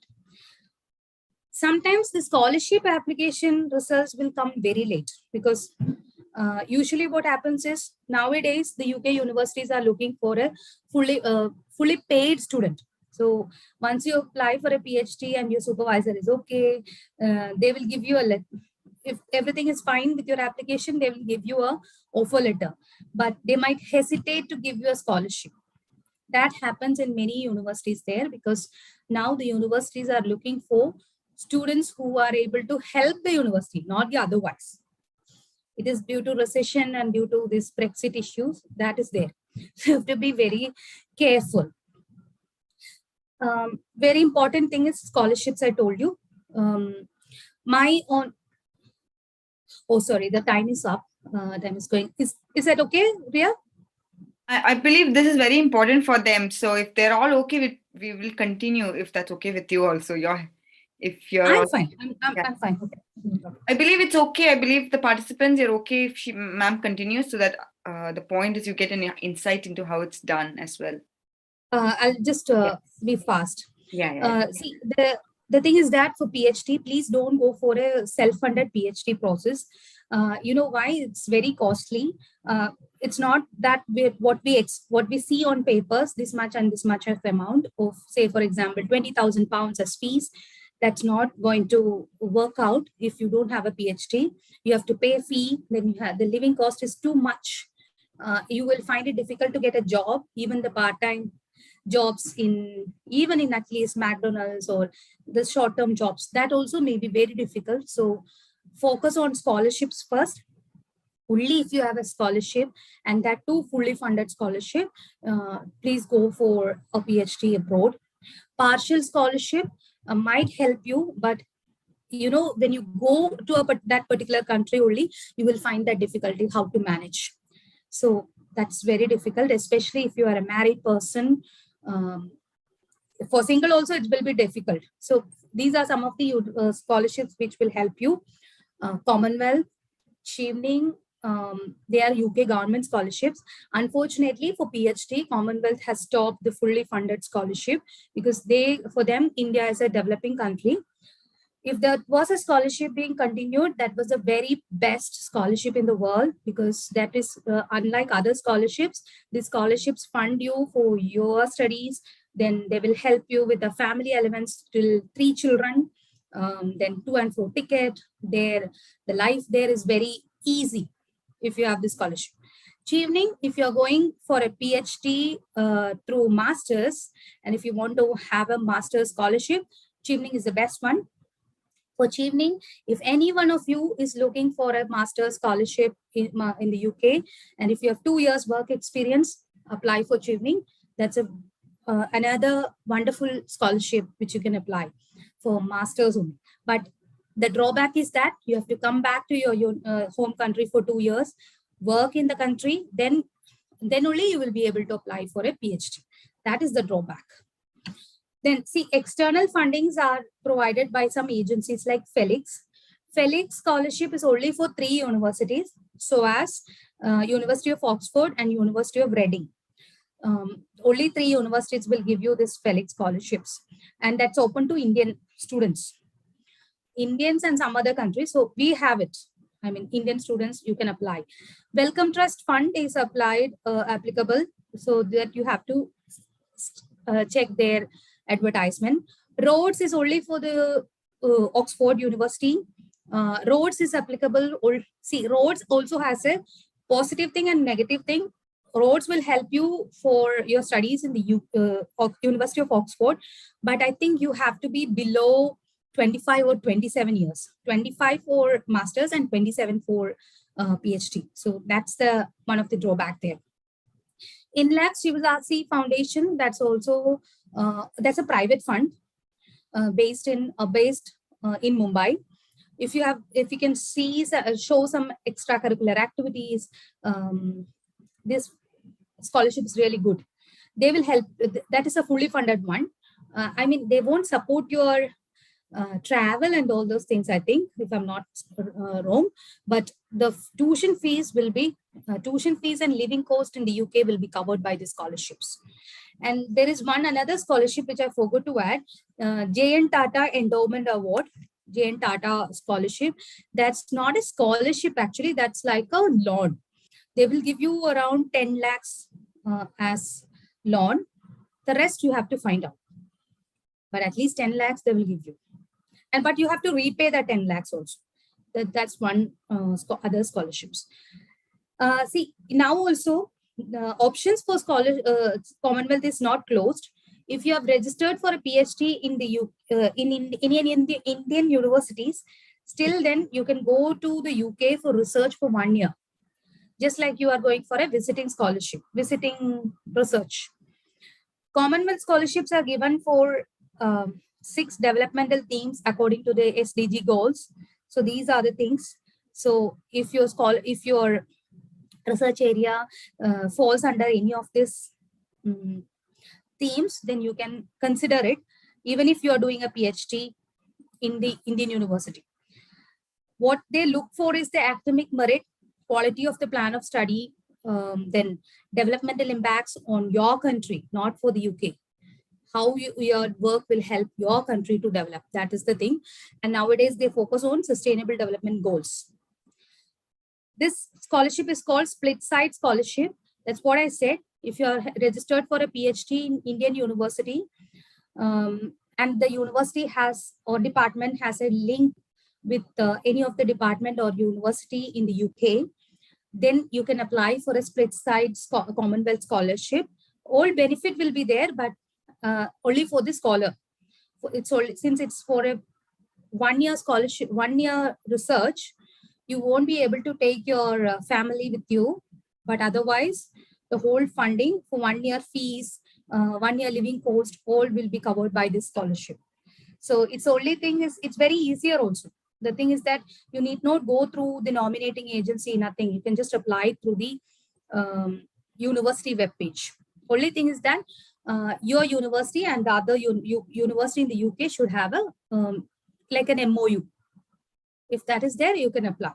Sometimes the scholarship application results will come very late, because usually what happens is, nowadays the UK universities are looking for a fully paid student. So once you apply for a PhD and your supervisor is okay, they will give you a letter. If everything is fine with your application, they will give you a offer letter, but they might hesitate to give you a scholarship. That happens in many universities there, because now the universities are looking for students who are able to help the university, not the otherwise. It is due to recession and due to this Brexit issues that is there. You have to be very careful. Very important thing is scholarships, I told you. Sorry, the time is up. Time is going. Is that okay, Ria? I believe this is very important for them. So if they're all okay with, we will continue, if that's okay with you also. I'm fine. I'm fine. Okay. I believe it's okay. I believe the participants are okay if ma'am continues, so that the point is you get an insight into how it's done as well. I'll just be fast. Yeah. See, the thing is that for PhD, please don't go for a self-funded PhD process. You know why? It's very costly. It's not that what we see on papers, this much and this much of amount of, say, for example, £20,000 as fees. That's not going to work out if you don't have a PhD. You have to pay a fee. Then the living cost is too much. You will find it difficult to get a job, even the part-time jobs even in at least McDonald's or the short-term jobs. That also may be very difficult. So focus on scholarships first. Only if you have a scholarship, and that too fully funded scholarship, please go for a PhD abroad. Partial scholarship might help you, but when you go to that particular country only, you will find that difficulty how to manage. So that's very difficult, especially if you are a married person. For single also, it will be difficult. So these are some of the scholarships which will help you. Commonwealth, Chevening, they are UK government scholarships. Unfortunately, for PhD, Commonwealth has stopped the fully funded scholarship, because for them, India is a developing country. If there was a scholarship being continued, that was the very best scholarship in the world, because that is unlike other scholarships. The scholarships fund you for your studies. Then they will help you with the family elements till 3 children, then 2 and 4 ticket. The life there is very easy if you have the scholarship. Chevening, if you're going for a PhD through masters, and if you want to have a master's scholarship, Chevening is the best one. For Chevening, if any one of you is looking for a master's scholarship in the UK, and if you have 2 years work experience, apply for Chevening. That's another wonderful scholarship which you can apply for masters only. But the drawback is that you have to come back to your home country for 2 years, work in the country, then only you will be able to apply for a PhD. That is the drawback. Then see, external fundings are provided by some agencies like Felix. Felix scholarship is only for 3 universities, so as University of Oxford and University of Reading. Only 3 universities will give you this Felix scholarships, and that's open to Indian students, Indians and some other countries. So we have it. I mean, Indian students, you can apply. Welcome Trust Fund is applicable, so that you have to check their advertisement. Rhodes is only for the Oxford University. Rhodes is applicable. See, Rhodes also has a positive thing and negative thing. Rhodes will help you for your studies in the University of Oxford, but I think you have to be below 25 or 27 years. 25 for masters and 27 for PhD. So that's the one of the drawback there. Inlab Shivasi Foundation, that's also that's a private fund based in Mumbai. If you can see, show some extracurricular activities, this scholarship is really good. They will help. That is a fully funded one. I mean, they won't support your travel and all those things, I think, if I'm not wrong, but the tuition fees will be tuition fees and living cost in the UK will be covered by the scholarships. And there is another scholarship which I forgot to add, J.N. Tata Endowment Award, J.N. Tata scholarship. That's not a scholarship actually, that's like a loan. They will give you around 10 lakhs as loan. The rest you have to find out, but at least 10 lakhs they will give you. And but you have to repay that 10 lakhs also. That's one other scholarships. See, now also the options for Commonwealth is not closed. If you have registered for a PhD in the Indian universities, still then you can go to the UK for research for 1 year, just like you are going for a visiting scholarship, visiting research. Commonwealth scholarships are given for 6 developmental themes according to the SDG goals. So these are the things. So if your research area falls under any of these themes, then you can consider it, even if you are doing a PhD in the Indian university. What they look for is the academic merit, quality of the plan of study, then developmental impacts on your country, not for the UK. How your work will help your country to develop. That is the thing. And nowadays they focus on sustainable development goals. This scholarship is called split side scholarship. That's what I said. If you are registered for a PhD in Indian university, and the university has or department has a link with any of the department or university in the UK, then you can apply for a split side Commonwealth scholarship. All benefit will be there, but only for the scholar. It's only, since it's for a 1 year scholarship, 1 year research, you won't be able to take your family with you, but otherwise the whole funding for 1 year fees, 1 year living cost, all will be covered by this scholarship. So it's only thing is it's very easier also. The thing is that you need not go through the nominating agency, nothing. You can just apply through the university webpage. Only thing is that your university and the other university in the UK should have a like an MOU. If that is there, you can apply.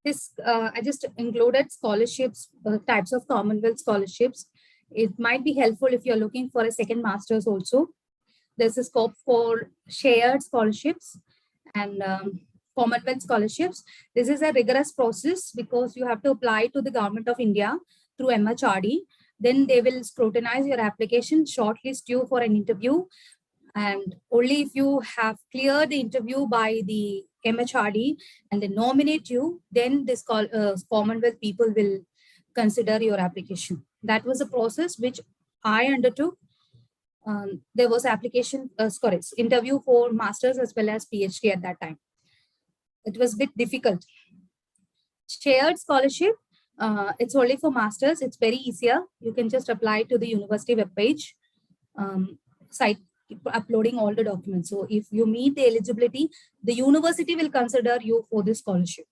This I just included scholarships, types of Commonwealth scholarships. It might be helpful if you're looking for a second master's also. There's a scope for shared scholarships and Commonwealth scholarships. This is a rigorous process because you have to apply to the Government of India through MHRD. Then they will scrutinize your application, shortlist you for an interview, And only if you have cleared the interview by the MHRD and they nominate you, then this Commonwealth people will consider your application. That was a process which I undertook. There was application, interview for masters as well as PhD at that time. It was a bit difficult. Shared scholarship, it's only for masters. It's very easier. You can just apply to the university webpage, site uploading all the documents. So if you meet the eligibility, the university will consider you for this scholarship.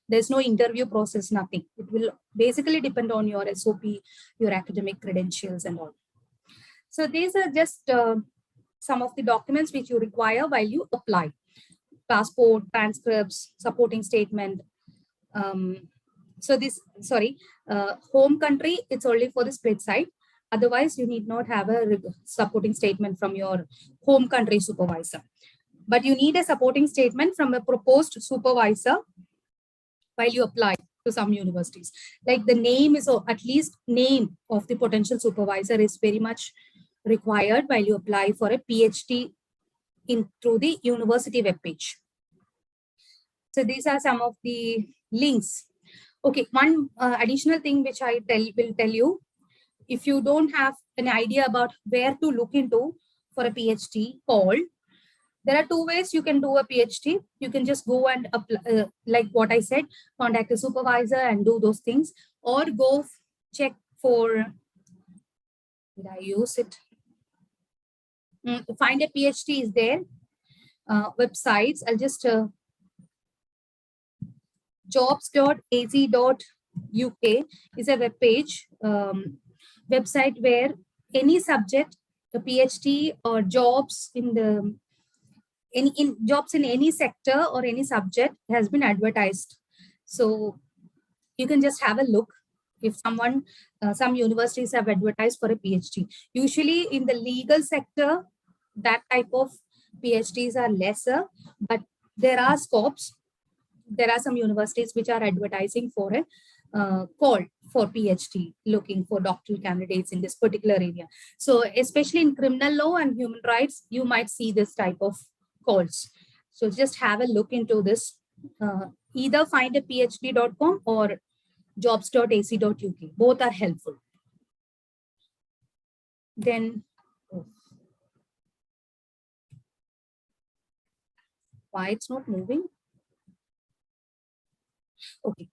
There's no interview process, nothing. It will basically depend on your SOP, your academic credentials and all. So these are just some of the documents which you require while you apply. Passport, transcripts, supporting statement. Home country, it's only for the split site. Otherwise, you need not have a supporting statement from your home country supervisor. But you need a supporting statement from a proposed supervisor while you apply to some universities. Like the name is, or at least name of the potential supervisor is very much required while you apply for a PhD through the university webpage. So these are some of the links. Okay, one additional thing which I will tell you, if you don't have an idea about where to look into for a PhD call, there are two ways you can do a PhD. You can just go and apply, like what I said, contact a supervisor and do those things, or go check for, did I use it? Find a PhD is there. Websites, I'll just jobs.ac.uk is a web page, website where any subject, a PhD or jobs in jobs in any sector or any subject has been advertised. So you can just have a look if someone, some universities have advertised for a PhD. Usually in the legal sector, that type of PhDs are lesser, but there are scopes. There are some universities which are advertising for a call for PhD, looking for doctoral candidates in this particular area. So especially in criminal law and human rights, you might see this type of calls. So just have a look into this. Either find a phd.com or jobs.ac.uk. Both are helpful. Then, why it's not moving? Okay.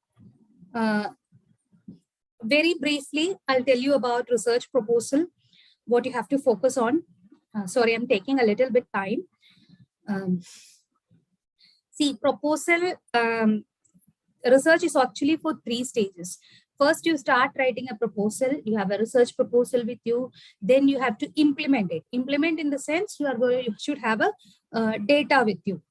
Very briefly, I'll tell you about research proposal, what you have to focus on. Sorry, I'm taking a little bit time. See, proposal, research is actually for 3 stages. First, you start writing a proposal. You have a research proposal with you. Then you have to implement it. Implement in the sense you should have a data with you,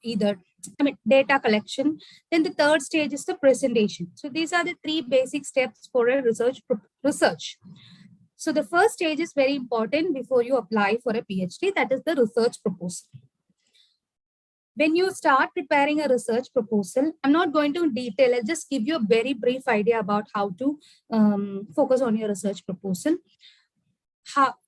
data collection. Then the third stage is the presentation. So these are the 3 basic steps for a research. So the first stage is very important before you apply for a PhD. That is the research proposal. When you start preparing a research proposal, I'm not going to detail, I'll just give you a very brief idea about how to focus on your research proposal.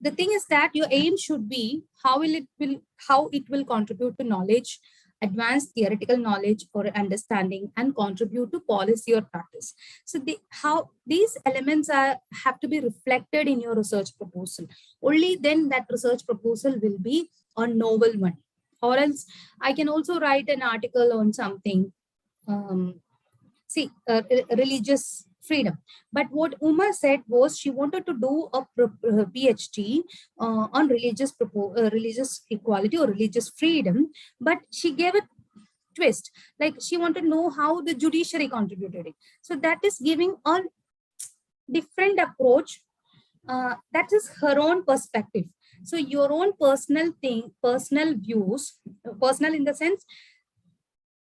The thing is that your aim should be how it will contribute to knowledge, advanced theoretical knowledge or understanding, and contribute to policy or practice. So how these elements have to be reflected in your research proposal. Only then that research proposal will be a novel one. Or else I can also write an article on something, religious freedom. But what Uma said was she wanted to do a PhD on religious equality or religious freedom, but she gave a twist. Like she wanted to know how the judiciary contributed it. So that is giving a different approach. That is her own perspective. So your own personal views, personal in the sense,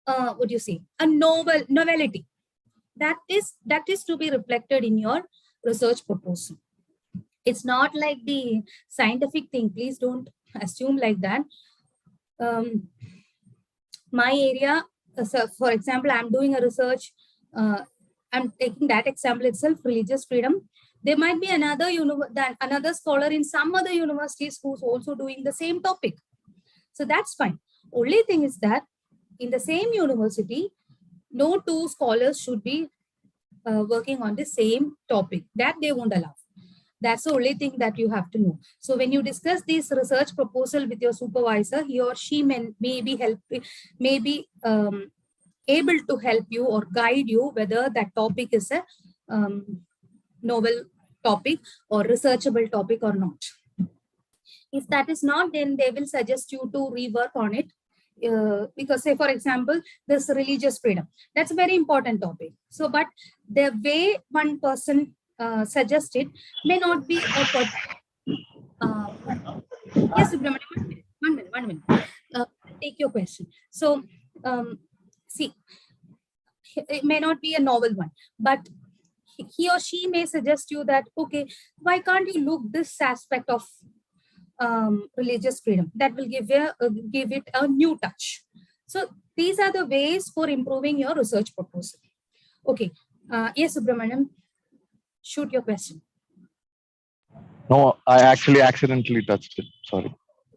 what do you say, a novelty. That is to be reflected in your research proposal. It's not like the scientific thing. Please don't assume like that. My area, so for example, I'm doing a research. I'm taking that example itself, religious freedom. There might be another scholar in some other universities who's also doing the same topic. So that's fine. Only thing is that in the same university, no two scholars should be working on the same topic. That they won't allow. That's the only thing that you have to know. So when you discuss this research proposal with your supervisor, he or she may be able to help you or guide you whether that topic is a novel topic or researchable topic or not. If that is not, then they will suggest you to rework on it. Because say, for example, this religious freedom, that's a very important topic. So, but the way one person suggested may not be a yes, Subramanian, one minute. Take your question. So, see, it may not be a novel one, but he or she may suggest you that, okay, why can't you look this aspect of religious freedom? That will give it a new touch. So these are the ways for improving your research proposal. Okay. Yes, Subramaniam, shoot your question. No, I actually accidentally touched it. Sorry.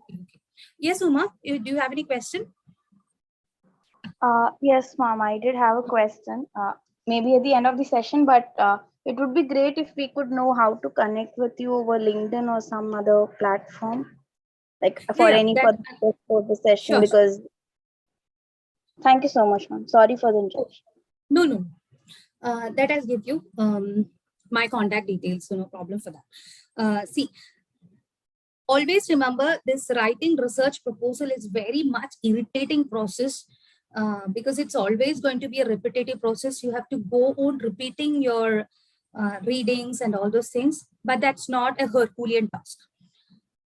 Okay. Yes, Uma, do you have any question? Yes, ma'am, I did have a question. Maybe at the end of the session, but it would be great if we could know how to connect with you over LinkedIn or some other platform, like for any purpose for the session. Sure, because thank you so much, ma'am. Sorry for the interruption. No. That I'll give you my contact details, so no problem for that. See, always remember this writing research proposal is very much irritating process. Because it's always going to be a repetitive process. You have to go on repeating your readings and all those things, but that's not a Herculean task.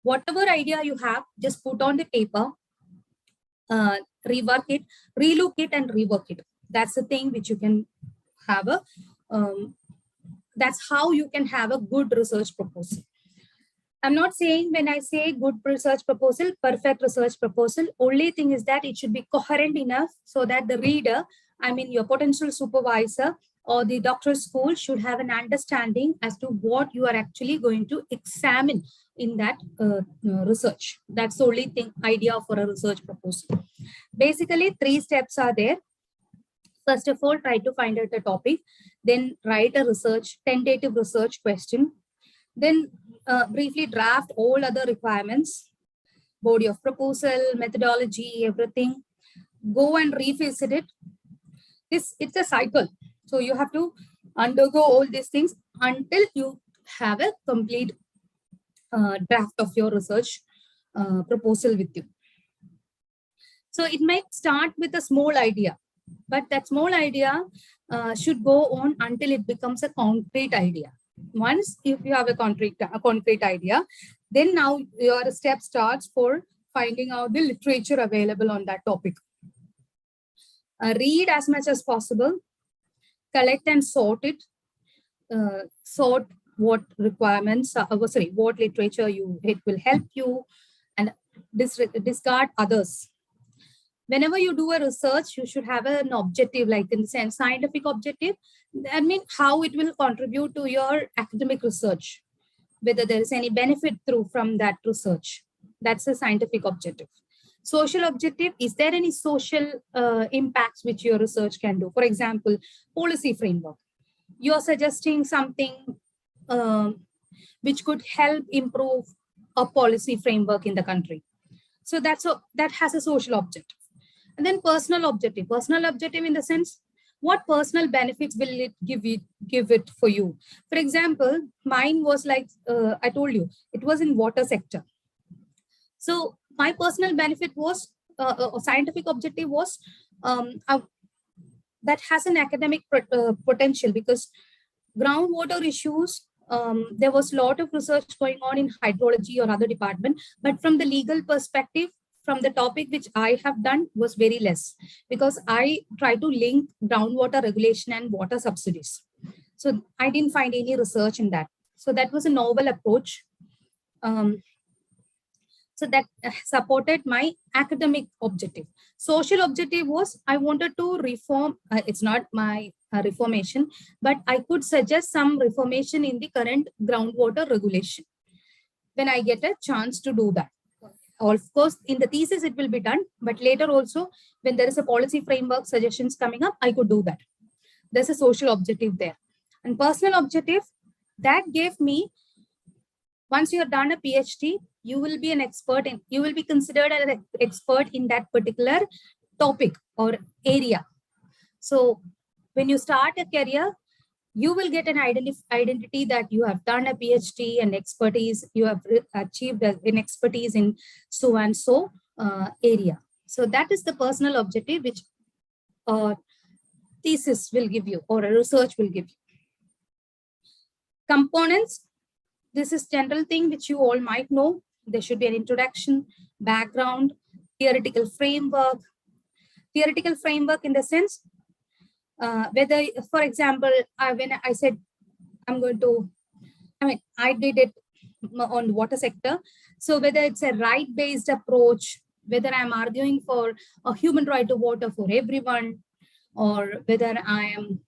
Whatever idea you have, just put on the paper, rework it, relook it and rework it. That's the thing which you can have that's how you can have a good research proposal. I'm not saying when I say good research proposal, perfect research proposal, only thing is that it should be coherent enough so that the reader, I mean your potential supervisor or the doctoral school should have an understanding as to what you are actually going to examine in that research. That's the only thing, idea for a research proposal. Basically, 3 steps are there. First of all, try to find out a topic, then write a tentative research question, then briefly draft all other requirements, body of proposal, methodology, everything. Go and revisit it. It's a cycle. So you have to undergo all these things until you have a complete draft of your research proposal with you. So it might start with a small idea, but that small idea should go on until it becomes a concrete idea. Once if you have a concrete idea, then now your step starts for finding out the literature available on that topic. Read as much as possible, collect and sort it, sort what requirements, what literature it will help you, and discard others. Whenever you do a research, you should have an objective, like in the sense scientific objective. I mean, how it will contribute to your academic research, whether there is any benefit from that research. That's a scientific objective. Social objective, is there any social impacts which your research can do? For example, policy framework. You're suggesting something which could help improve a policy framework in the country. So that has a social objective. And then personal objective. Personal objective in the sense, what personal benefits will it give it for you? For example, mine was like, I told you, it was in water sector. So my personal benefit was, scientific objective was, that has an academic potential, because groundwater issues, there was a lot of research going on in hydrology or other department, but from the legal perspective, from the topic which I have done was very less, because I try to link groundwater regulation and water subsidies. So I didn't find any research in that. So that was a novel approach. So that supported my academic objective. Social objective was, I wanted to reform, it's not my reformation, but I could suggest some reformation in the current groundwater regulation when I get a chance to do that. Of course, in the thesis, it will be done, but later also, when there is a policy framework suggestions coming up, I could do that. There's a social objective there. And personal objective, that gave me, once you have done a PhD, you will be an expert in, you will be considered an expert in that particular topic or area. So when you start a career, you will get an identity that you have done a PhD and expertise, you have achieved an expertise in so and so area. So that is the personal objective which thesis will give you or a research will give you. Components, this is general thing which you all might know. There should be an introduction, background, theoretical framework. Theoretical framework in the sense, whether, for example, when I said I'm going to, I did it on the water sector. So whether it's a right-based approach, whether I'm arguing for a human right to water for everyone, or whether I am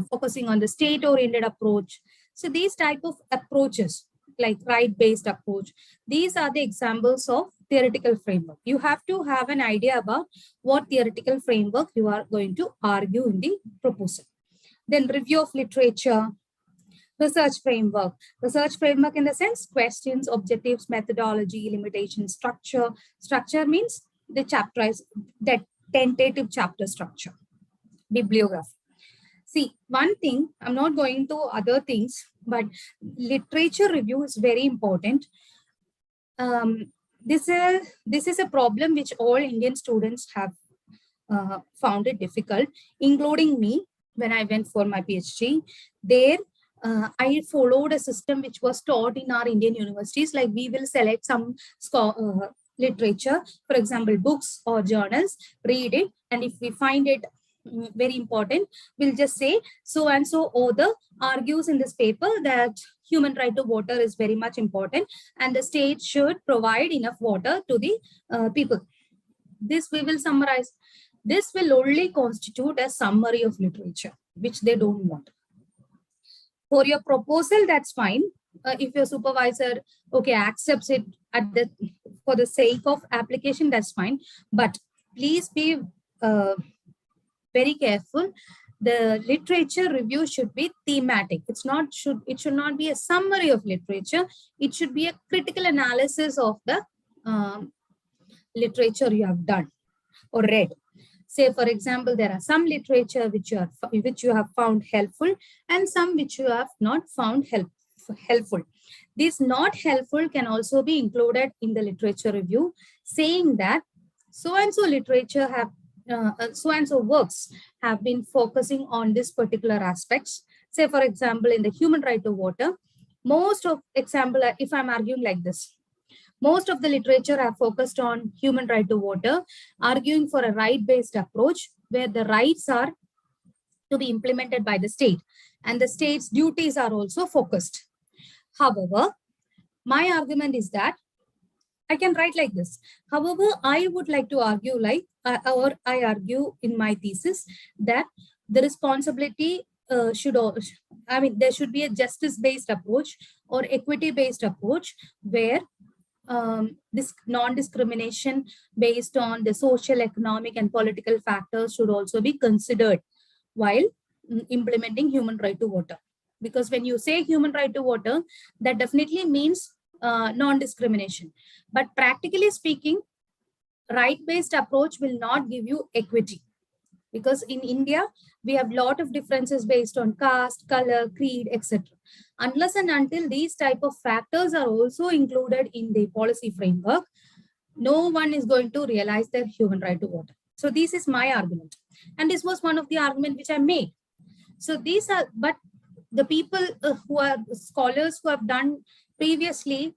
focusing on the state-oriented approach. So these type of approaches, like right-based approach, these are the examples of theoretical framework. You have to have an idea about what theoretical framework you are going to argue in the proposal. Then review of literature, research framework. Research framework in the sense, questions, objectives, methodology, limitation, structure. Structure means the chapter is that tentative chapter structure. Bibliography. See, one thing, I'm not going to other things, but literature review is very important. This is a problem which all Indian students have found it difficult, including me when I went for my PhD. There, I followed a system which was taught in our Indian universities, like we will select some literature, for example, books or journals, read it, and if we find it very important, we'll just say so and so author argues in this paper that human right to water is very much important and the state should provide enough water to the people. This we will summarize. This will only constitute a summary of literature, which they don't want. For your proposal, that's fine. If your supervisor, okay, accepts it at the for the sake of application, that's fine. But please be very careful. The literature review should be thematic. It should not be a summary of literature. It should be a critical analysis of the literature you have done or read. Say, for example, there are some literature which you have found helpful and some which you have not found helpful. This not helpful can also be included in the literature review, saying that so and so literature have so and so works have been focusing on this particular aspects. Say, for example, in the human right to water, most of example, if I'm arguing like this, most of the literature have focused on human right to water, arguing for a right-based approach where the rights are to be implemented by the state and the state's duties are also focused. However, my argument is that I can write like this. However, I would like to argue like, or I argue in my thesis that the responsibility should also, there should be a justice-based approach or equity-based approach where this non-discrimination based on the social, economic, and political factors should also be considered while implementing human right to water. Because when you say human right to water, that definitely means non-discrimination. But practically speaking, right-based approach will not give you equity. Because in India, we have a lot of differences based on caste, color, creed, etc. Unless and until these type of factors are also included in the policy framework, no one is going to realize their human right to water. So this is my argument. And this was one of the arguments which I made. So these are, but the people who are scholars who have done previously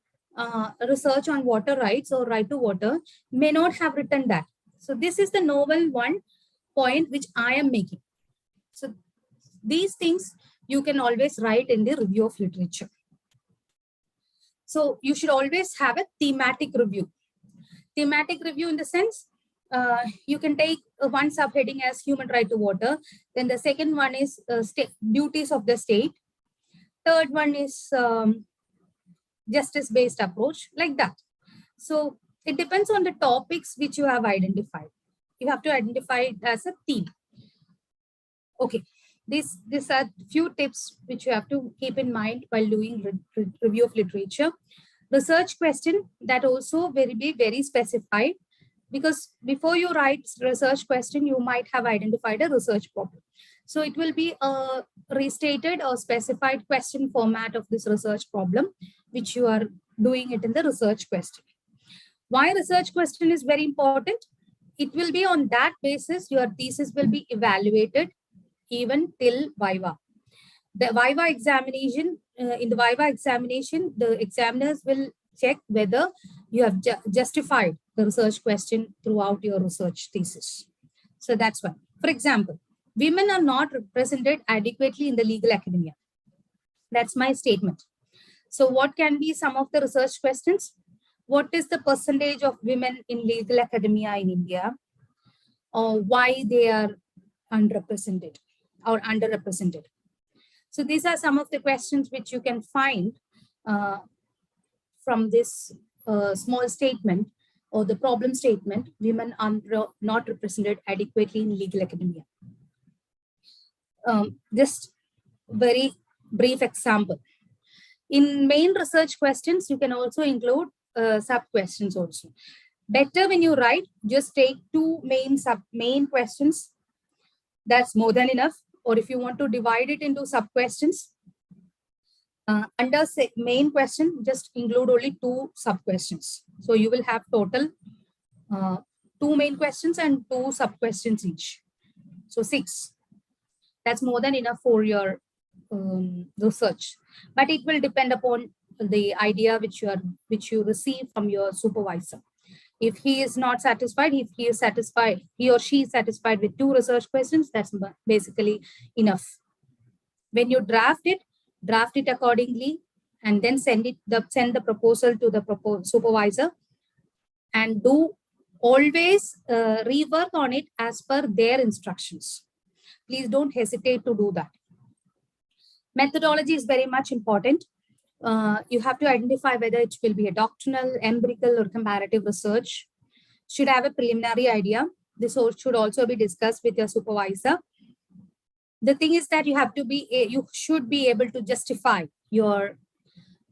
research on water rights or right to water may not have written that. So this is the novel one point which I am making. So these things you can always write in the review of literature. So you should always have a thematic review. Thematic review in the sense, you can take one subheading as human right to water. Then the second one is duties of the state. Third one is justice-based approach, like that. So It depends on the topics which you have identified. You have to identify it as a theme. Okay, these are few tips which you have to keep in mind while doing review of literature. Research question that also be very specified, because before you write research question, you might have identified a research problem. So it will be a restated or specified question format of this research problem, which you are doing it in the research question. Why research question is very important? It will be on that basis your thesis will be evaluated even till Viva. The Viva examination, in the Viva examination, the examiners will check whether you have justified the research question throughout your research thesis. So that's why. For example, women are not represented adequately in the legal academia. That's my statement. So what can be some of the research questions? What is the percentage of women in legal academia in India? Or why they are unrepresented or underrepresented? So these are some of the questions which you can find from this small statement or the problem statement, women are not represented adequately in legal academia. Just very brief example. In main research questions, you can also include sub-questions also. Better when you write, just take two main questions. That's more than enough. Or if you want to divide it into sub-questions, under main question, just include only two sub-questions. So you will have total 2 main questions and 2 sub-questions each. So 6. That's more than enough for your research. But it will depend upon the idea which you receive from your supervisor. If he is not satisfied, if he is satisfied, he or she is satisfied with 2 research questions, that's basically enough. When you draft it accordingly, and then send the proposal to the supervisor, and do always rework on it as per their instructions. Please don't hesitate to do that. Methodology is very much important. You have to identify whether it will be a doctrinal, empirical, or comparative research. Should have a preliminary idea. This should also be discussed with your supervisor. The thing is that you should be able to justify your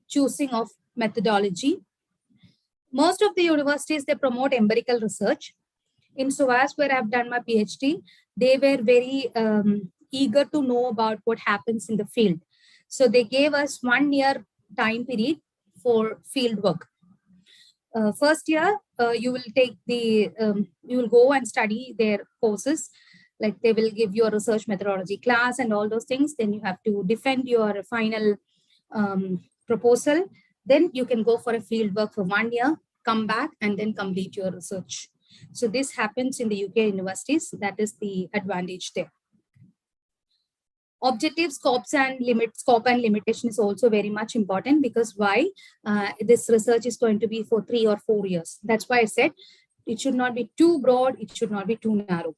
choosing of methodology. Most of the universities, they promote empirical research. In SOAS, where I've done my PhD, they were very eager to know about what happens in the field. So they gave us 1 year time period for field work. First year, you will go and study their courses. Like they will give you a research methodology class and all those things. Then you have to defend your final proposal. Then you can go for a field work for 1 year, come back, and then complete your research. So this happens in the UK universities. That is the advantage there. Objective scope and limitation is also very much important, because why? This research is going to be for 3 or 4 years. That's why I said it should not be too broad. It should not be too narrow.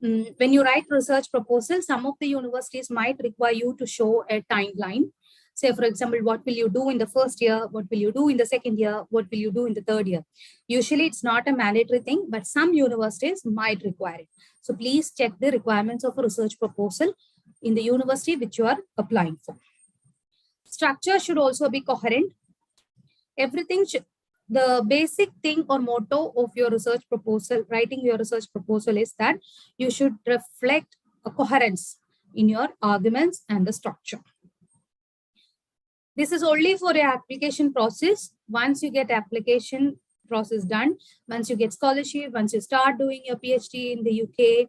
When you write research proposal, some of the universities might require you to show a timeline. Say, for example, what will you do in the first year? What will you do in the second year? What will you do in the third year? Usually it's not a mandatory thing, but some universities might require it. So please check the requirements of a research proposal in the university which you are applying for. Structure should also be coherent. Everything the basic thing or motto of your research proposal, writing your research proposal, is that you should reflect a coherence in your arguments and the structure. This is only for your application process. Once you get application process done, once you get scholarship, once you start doing your PhD in the UK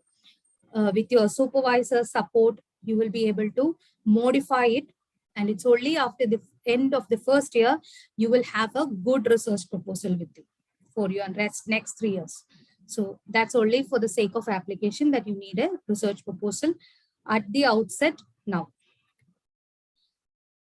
with your supervisor support, you will be able to modify it. And it's only after the end of the first year, you will have a good research proposal with you for your next 3 years. So that's only for the sake of application that you need a research proposal at the outset now.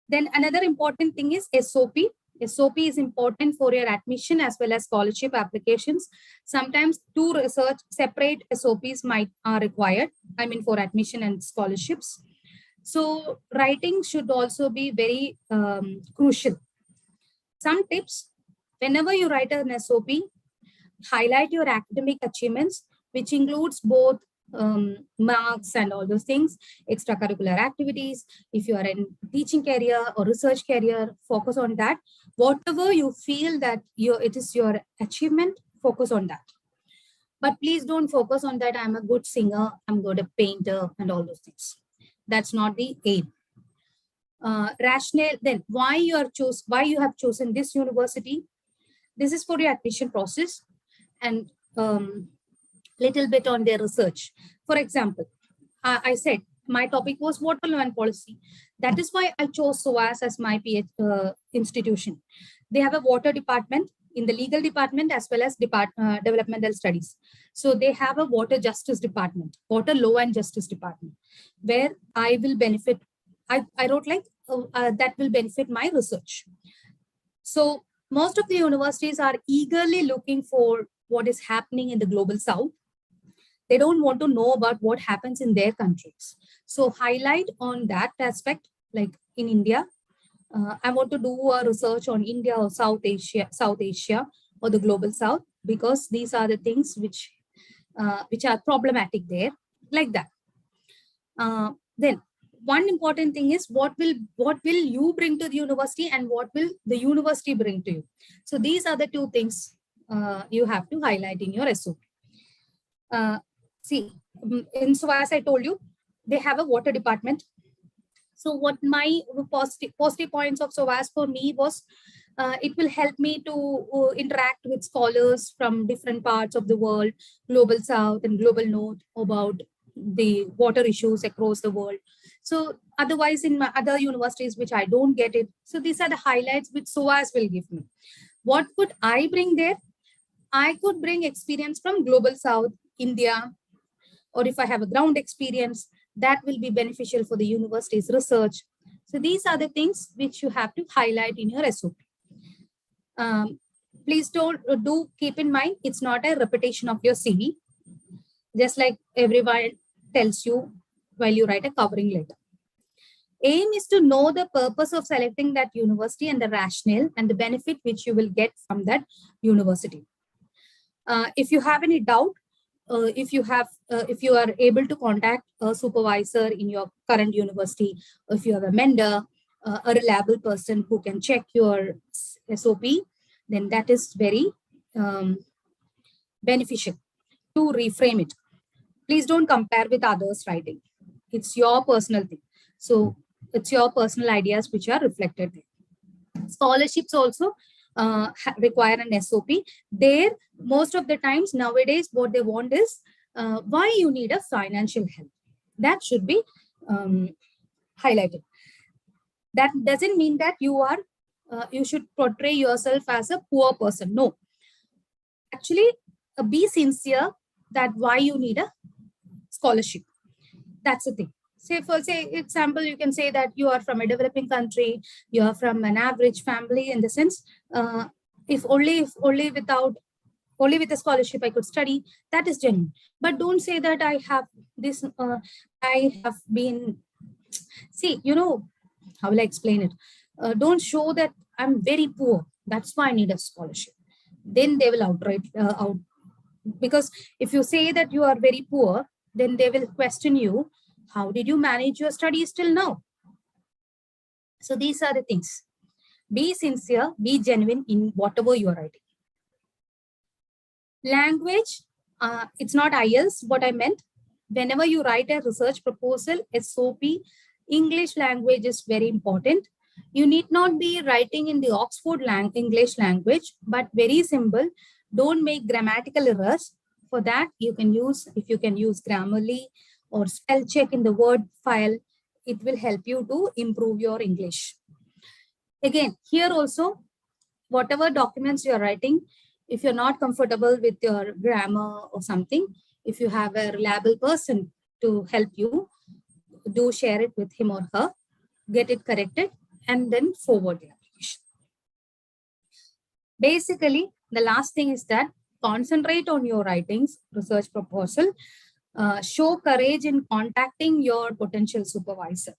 Then another important thing is SOP. SOP is important for your admission as well as scholarship applications. Sometimes 2 separate SOPs are required, I mean for admission and scholarships. So writing should also be very crucial. Some tips: Whenever you write an SOP, highlight your academic achievements, which includes both marks and all those things, extracurricular activities. If you are in teaching career or research career, focus on that. Whatever you feel that it is your achievement, focus on that. But please don't focus on that I'm a good singer, I'm good at painter and all those things. That's not the aim. Rationale, then why you have chosen this university. This is for your admission process and little bit on their research. For example, I said my topic was water law and policy. That is why I chose SOAS as my institution. They have a water department in the legal department as well as developmental studies. So they have a water justice department, water law and justice department, where I will benefit. I wrote like that will benefit my research. So most of the universities are eagerly looking for what is happening in the global south. They don't want to know about what happens in their countries. So highlight on that aspect, like in India, I want to do a research on India or South Asia or the global south, because these are the things which are problematic there, like that. Then one important thing is what will you bring to the university and what will the university bring to you. So these are the two things you have to highlight in your SOP. See, so as I told you, they have a water department. So what my positive points of SOAS for me was, it will help me to interact with scholars from different parts of the world, global south and global north, about the water issues across the world. So otherwise in my other universities, which I don't get it. So these are the highlights which SOAS will give me. What could I bring there? I could bring experience from global south, India, or if I have a ground experience, that will be beneficial for the university's research. So these are the things which you have to highlight in your SOP. Please do keep in mind, it's not a repetition of your CV, just like everyone tells you while you write a covering letter. Aim is to know the purpose of selecting that university and the rationale and the benefit which you will get from that university. If you have any doubt, if you are able to contact a supervisor in your current university, if you have a mentor, a reliable person who can check your SOP, then that is very beneficial to reframe it. Please don't compare with others' writing. It's your personal thing. So it's your personal ideas which are reflected there. Scholarships also require an SOP. There, most of the times nowadays, what they want is why you need a financial help. That should be highlighted. That doesn't mean that you should portray yourself as a poor person. No. Actually, be sincere that why you need a scholarship. That's the thing. Say for example, you can say that you are from a developing country, you are from an average family, in the sense, if only with a scholarship I could study, that is genuine. But don't say that I have this, I have been, see, how will I explain it? Don't show that I'm very poor, that's why I need a scholarship. Then they will outright, because if you say that you are very poor, then they will question you, how did you manage your studies till now? So these are the things. Be sincere, be genuine in whatever you are writing. Language, it's not Ielts, what I meant. Whenever you write a research proposal, SOP, English language is very important. You need not be writing in the Oxford English language, but very simple. Don't make grammatical errors. For that, if you can use Grammarly or spell check in the Word file, it will help you to improve your English. Again, here also, whatever documents you're writing, if you're not comfortable with your grammar or something, if you have a reliable person to help you, do share it with him or her, get it corrected, and then forward the application. Basically, the last thing is that concentrate on your writings, research proposal, show courage in contacting your potential supervisor.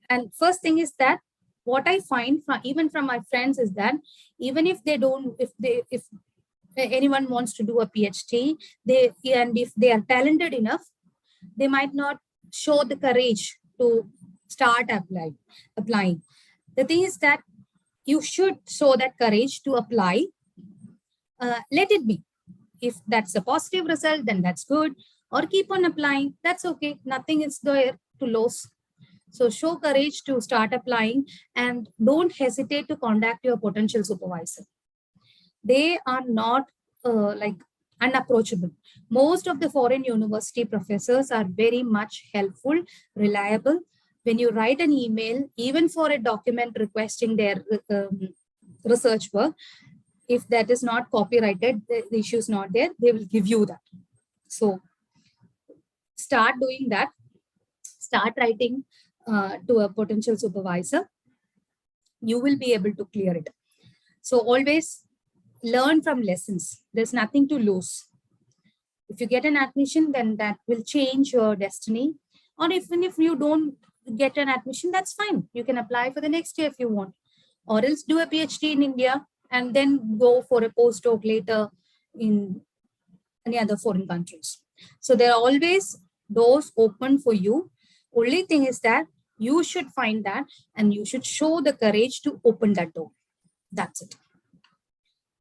And first thing is that what I find even from my friends is that even if they don't, if anyone wants to do a PhD, and if they are talented enough, they might not show the courage to start applying. The thing is that you should show that courage to apply. Let it be. If that's a positive result, then that's good. Or keep on applying. That's okay. Nothing is there to lose. So show courage to start applying and don't hesitate to contact your potential supervisor. They are not unapproachable. Most of the foreign university professors are very much helpful, reliable. When you write an email, even for a document requesting their research work, if that is not copyrighted, the issue is not there, they will give you that. So start doing that. Start writing to a potential supervisor. You will be able to clear it. So always learn from lessons. There's nothing to lose. If you get an admission, then that will change your destiny. Or even if you don't get an admission, that's fine. You can apply for the next year if you want. Or else do a PhD in India and then go for a postdoc later in any other foreign countries. So there are always doors open for you. Only thing is that you should find that and you should show the courage to open that door. That's it.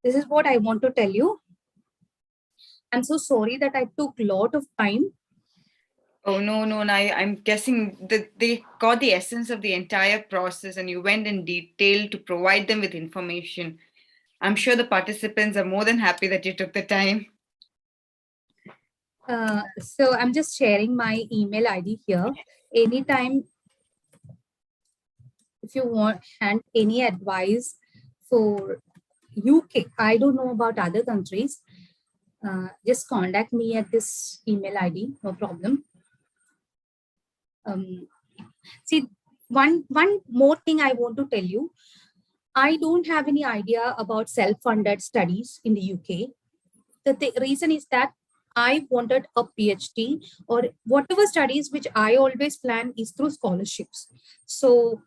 This is what I want to tell you. I'm so sorry that I took a lot of time. Oh, no. I'm guessing that they got the essence of the entire process and you went in detail to provide them with information. I'm sure the participants are more than happy that you took the time. So I'm just sharing my email ID here. Anytime, if you want any advice for UK, I don't know about other countries, just contact me at this email ID, no problem. See, one more thing I want to tell you. I don't have any idea about self-funded studies in the UK. The reason is that I wanted a PhD or whatever studies which I always plan is through scholarships. So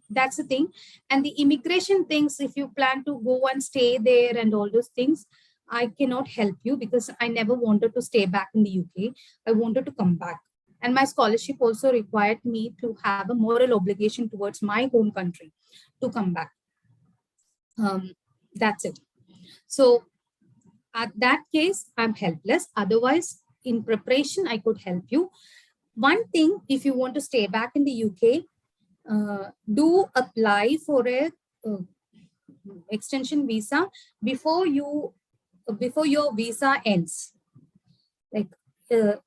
that's the thing. And the immigration things, if you plan to go and stay there and all those things, I cannot help you because I never wanted to stay back in the UK. I wanted to come back. And my scholarship also required me to have a moral obligation towards my home country to come back. That's it. So at that case, I'm helpless. Otherwise, in preparation, I could help you. One thing, if you want to stay back in the UK, do apply for a extension visa before your visa ends. Like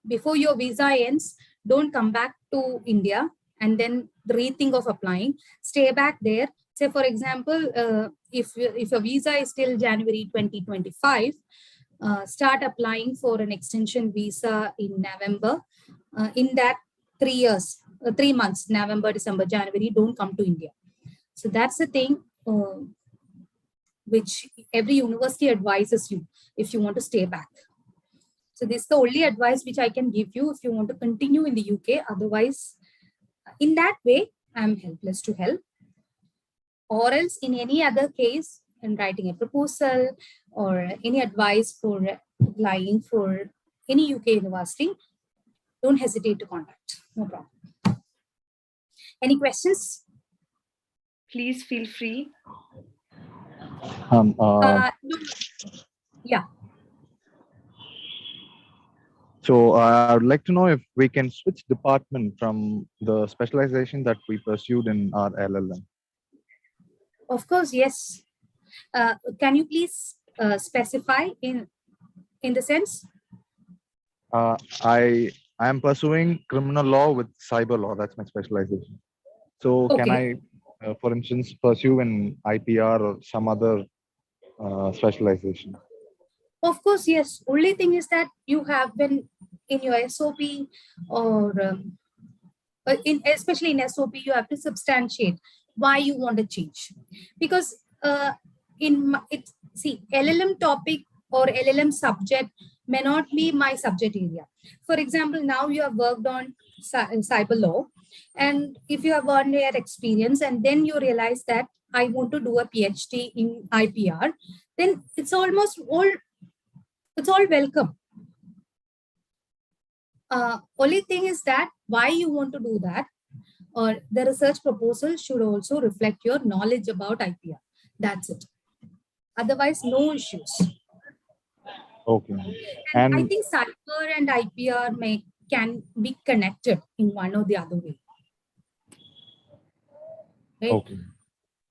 before your visa ends, don't come back to India and then rethink of applying. Stay back there. Say, for example, if a visa is till January 2025, start applying for an extension visa in November. In that 3 months, November, December, January, don't come to India. So that's the thing which every university advises you if you want to stay back. So this is the only advice which I can give you if you want to continue in the UK. Otherwise, in that way, I'm helpless to help. Or else in any other case, in writing a proposal or any advice for applying for any UK university, don't hesitate to contact. No problem. Any questions? Please feel free. Yeah. So I would like to know if we can switch department from the specialization that we pursued in our LLM. Of course, yes. Can you please specify in the sense? I am pursuing criminal law with cyber law. That's my specialization. So Okay. can I, for instance, pursue an IPR or some other specialization? Of course, yes. Only thing is that you have been in your SOP or especially in SOP, you have to substantiate why you want to change. Because LLM topic or LLM subject may not be my subject area. For example, now you have worked on cyber law. And if you have 1 year experience and then you realize that I want to do a PhD in IPR, then it's all welcome. Only thing is that why you want to do that, or the research proposal should also reflect your knowledge about IPR. That's it. Otherwise, no issues. Okay. And I And think cyber and IPR can be connected in one or the other way. Right? okay.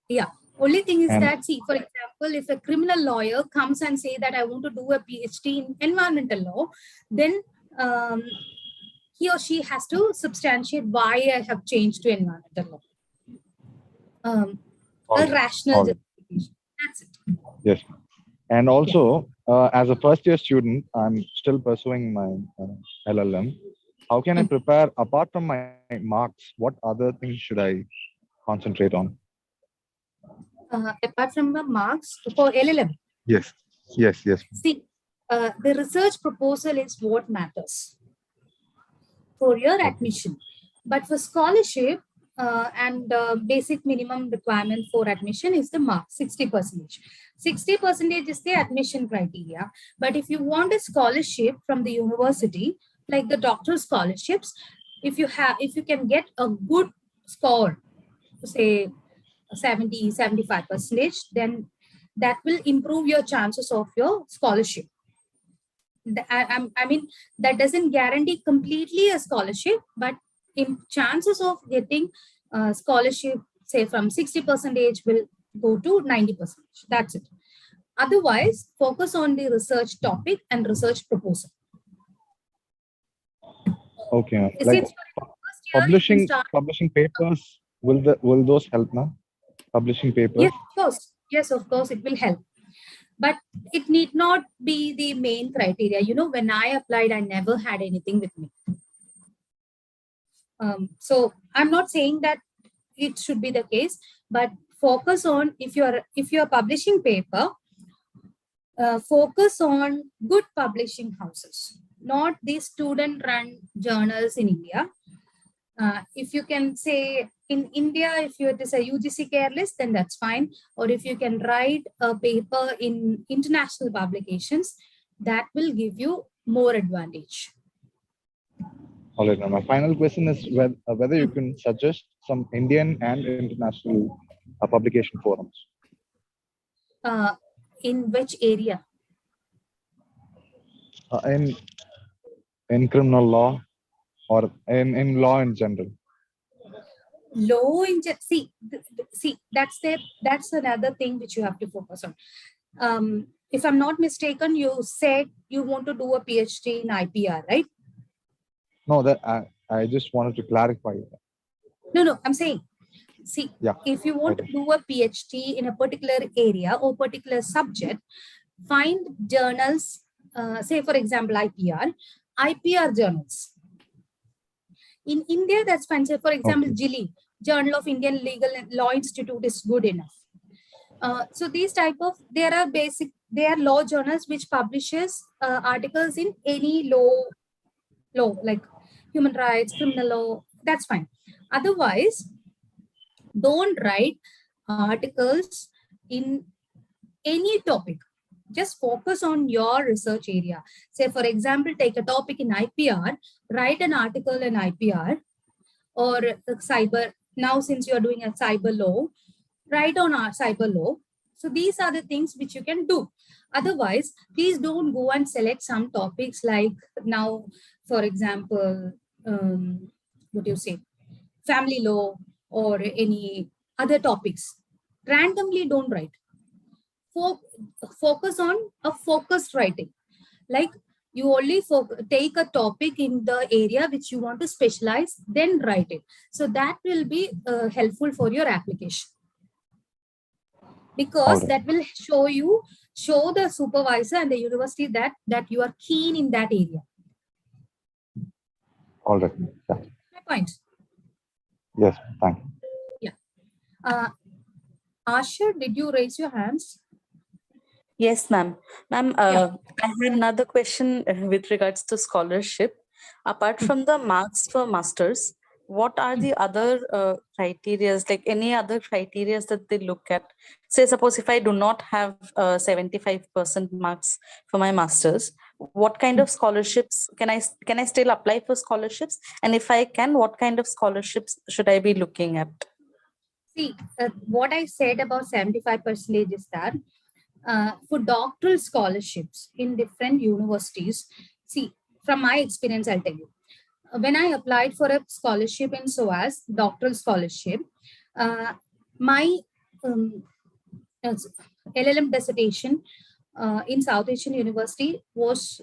Yeah. Only thing is And that, see, for example, if a criminal lawyer comes and say that I want to do a PhD in environmental law, then he or she has to substantiate why I have changed to environmental law. all A right, rational all right. justification. That's it. Yes. And also, as a first year student, I'm still pursuing my LLM. How can I prepare apart from my marks? What other things should I concentrate on? Apart from the marks for LLM. Yes. Yes. Yes. See, the research proposal is what matters for your admission. But for scholarship and basic minimum requirement for admission is the mark, 60%. 60% is the admission criteria. But if you want a scholarship from the university, like the doctoral scholarships, if you can get a good score, say 70-75%, then that will improve your chances of your scholarship. I mean, that doesn't guarantee completely a scholarship, but in chances of getting scholarship, say from 60% will go to 90%. That's it. Otherwise, focus on the research topic and research proposal. Okay. Since Like you're in first year, you can start. publishing papers, will those help now? Publishing papers? Yes, of course. Yes, of course, it will help. But it need not be the main criteria. You know, when I applied, I never had anything with me. So I'm not saying that it should be the case, but focus on, if you're publishing paper, focus on good publishing houses, not these student-run journals in India. If you can say in India, if it is a UGC care list, then that's fine. Or if you can write a paper in international publications, that will give you more advantage. All right. Now, my final question is whether you can suggest some Indian and international publication forums. In which area? In criminal law or in law in general. Law in see that's another thing which you have to focus on. If I'm not mistaken, you said you want to do a PhD in IPR, right? No, that I just wanted to clarify that. No, I'm saying, see, yeah, if you want to do a PhD in a particular area or particular subject, find journals, say for example, IPR journals. In India, that's fine. Say for example, GILI, Journal of Indian Legal Law Institute is good enough. So these type of, they are law journals which publishes articles in any law like human rights, criminal law, that's fine. Otherwise, don't write articles in any topic. Just focus on your research area. Say, for example, take a topic in IPR, write an article in IPR or cyber. Now, since you're doing a cyber law, write on our cyber law. So these are the things which you can do. Otherwise, please don't go and select some topics like now, for example, what do you say, family law or any other topics. Randomly don't write. Focus on a focused writing. Like you only take a topic in the area which you want to specialize, then write it. So that will be helpful for your application. Because that will show the supervisor and the university that you are keen in that area. All right. Yeah. My point. Yes, thank you. Yeah. Asha, did you raise your hands? Yes, ma'am. Ma'am, I had another question with regards to scholarship. Apart from the marks for masters, what are the other criterias, like any other criterias that they look at? Say, suppose if I do not have 75% marks for my master's, what kind of scholarships can I still apply for scholarships? And if I can, what kind of scholarships should I be looking at? See, what I said about 75% is that for doctoral scholarships in different universities, see, from my experience, I'll tell you. When I applied for a scholarship in SOAS, doctoral scholarship, my LLM dissertation in South Asian University was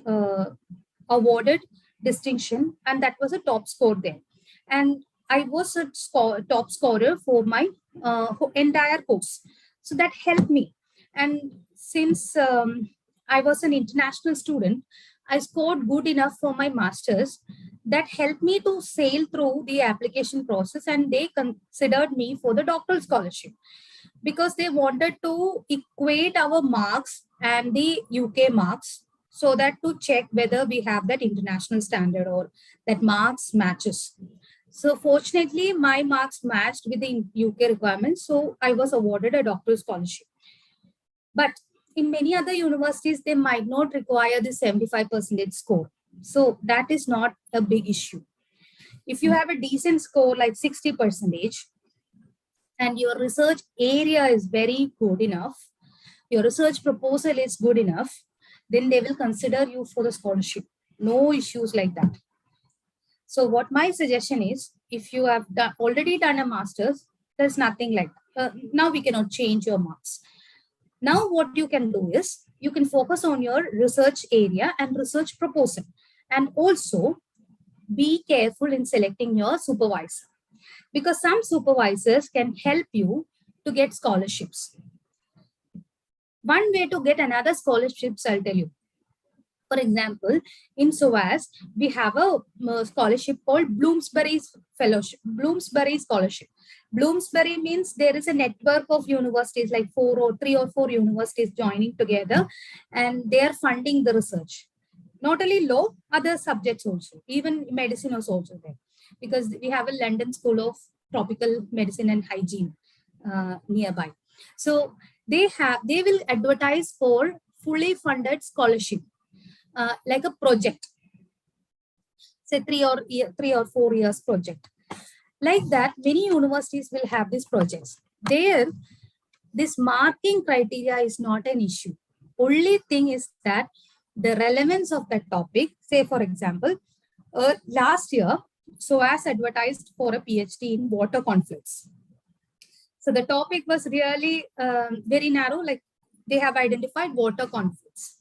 awarded distinction, and that was a top score there. And I was a top scorer for my entire course. So that helped me. And since I was an international student, I scored good enough for my master's. That helped me to sail through the application process, and they considered me for the doctoral scholarship because they wanted to equate our marks and the UK marks so that to check whether we have that international standard or that marks matches. So fortunately, my marks matched with the UK requirements, so I was awarded a doctoral scholarship. But in many other universities, they might not require the 75% score. So that is not a big issue. If you have a decent score like 60%, and your research area is very good enough, your research proposal is good enough, then they will consider you for the scholarship. No issues like that. So what my suggestion is, if you have already done a master's, there's nothing like that. Now we cannot change your marks. Now what you can do is, you can focus on your research area and research proposal. And also be careful in selecting your supervisor, because some supervisors can help you to get scholarships. One way to get another scholarships, I'll tell you. For example, in SOAS, we have a scholarship called Bloomsbury Fellowship, Bloomsbury Scholarship. Bloomsbury means there is a network of universities, like 3 or 4 universities joining together, and they are funding the research. Not only law, other subjects also, even medicine is also there, because we have a London School of Tropical Medicine and Hygiene nearby. So they will advertise for fully funded scholarship, like a project, say 3 or 4 years project. Like that, many universities will have these projects. There, this marking criteria is not an issue. Only thing is that the relevance of that topic, say for example, last year, SOAS advertised for a PhD in water conflicts. So the topic was really very narrow, like they have identified water conflicts.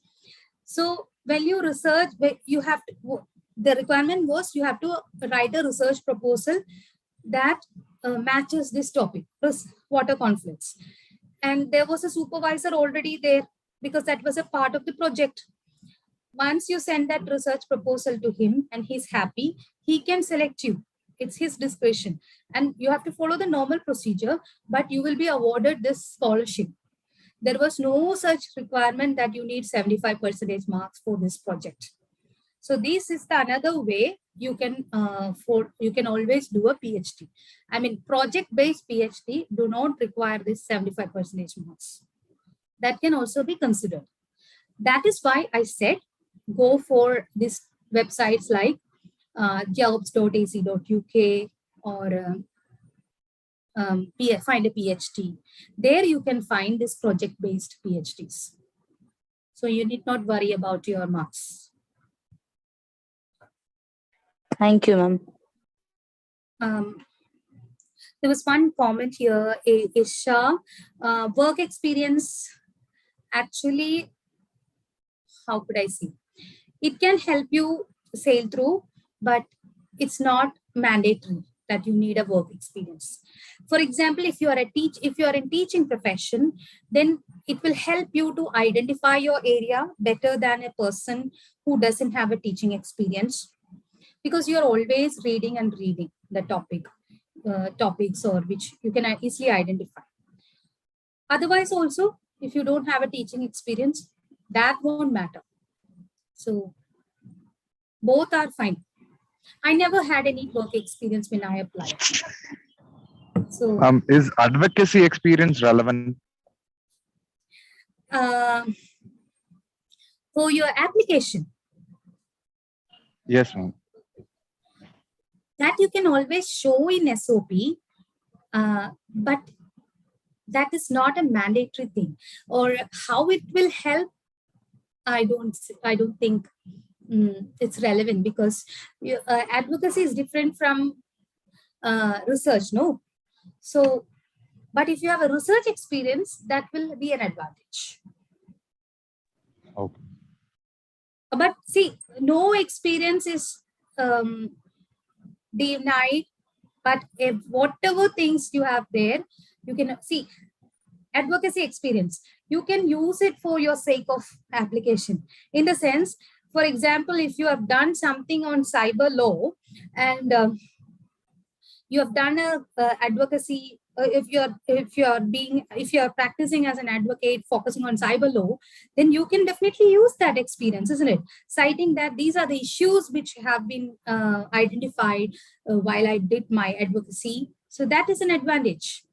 So when you research, you have to, the requirement was you have to write a research proposal that matches this topic, water conflicts. And there was a supervisor already there because that was a part of the project. Once you send that research proposal to him and he's happy, he can select you. It's his discretion. And you have to follow the normal procedure, but you will be awarded this scholarship. There was no such requirement that you need 75% marks for this project. So this is the another way you can always do a PhD. I mean, project-based PhD do not require this 75% marks. That can also be considered. That is why I said go for these websites like ielts.ac.uk or find a PhD. There you can find this project-based PhDs. So you need not worry about your marks. Thank you, ma'am. There was one comment here, Isha, work experience, actually, how could I say? It can help you sail through, but it's not mandatory that you need a work experience. For example, if you are in teaching profession, then it will help you to identify your area better than a person who doesn't have a teaching experience, because you're always reading and reading the topics or which you can easily identify. Otherwise also, if you don't have a teaching experience, that won't matter. So both are fine. I never had any work experience when I applied. So Is advocacy experience relevant? For your application, Yes, ma'am. that you can always show in SOP, but that is not a mandatory thing. Or how it will help, I don't think it's relevant, because advocacy is different from research, no? So, but if you have a research experience, that will be an advantage. Okay. But see, no experience is denied, but if whatever things you have there, you can see advocacy experience. You can use it for your sake of application. In the sense, for example, if you have done something on cyber law and you have done a advocacy, if you're practicing as an advocate focusing on cyber law, then you can definitely use that experience, isn't it? Citing that these are the issues which have been identified while I did my advocacy. So that is an advantage.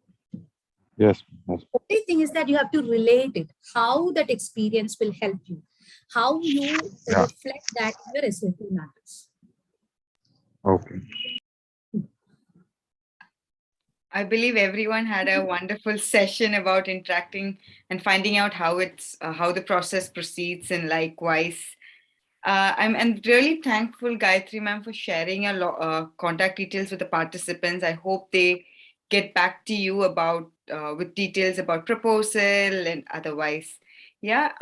Yes. Yes. The only thing is that you have to relate it, how that experience will help you, how you reflect that in your SOP matters. Okay. I believe everyone had a wonderful session about interacting and finding out how how the process proceeds, and likewise. I'm really thankful, Gayatri ma'am, for sharing your contact details with the participants. I hope they get back to you about with details about proposal and otherwise. Yeah.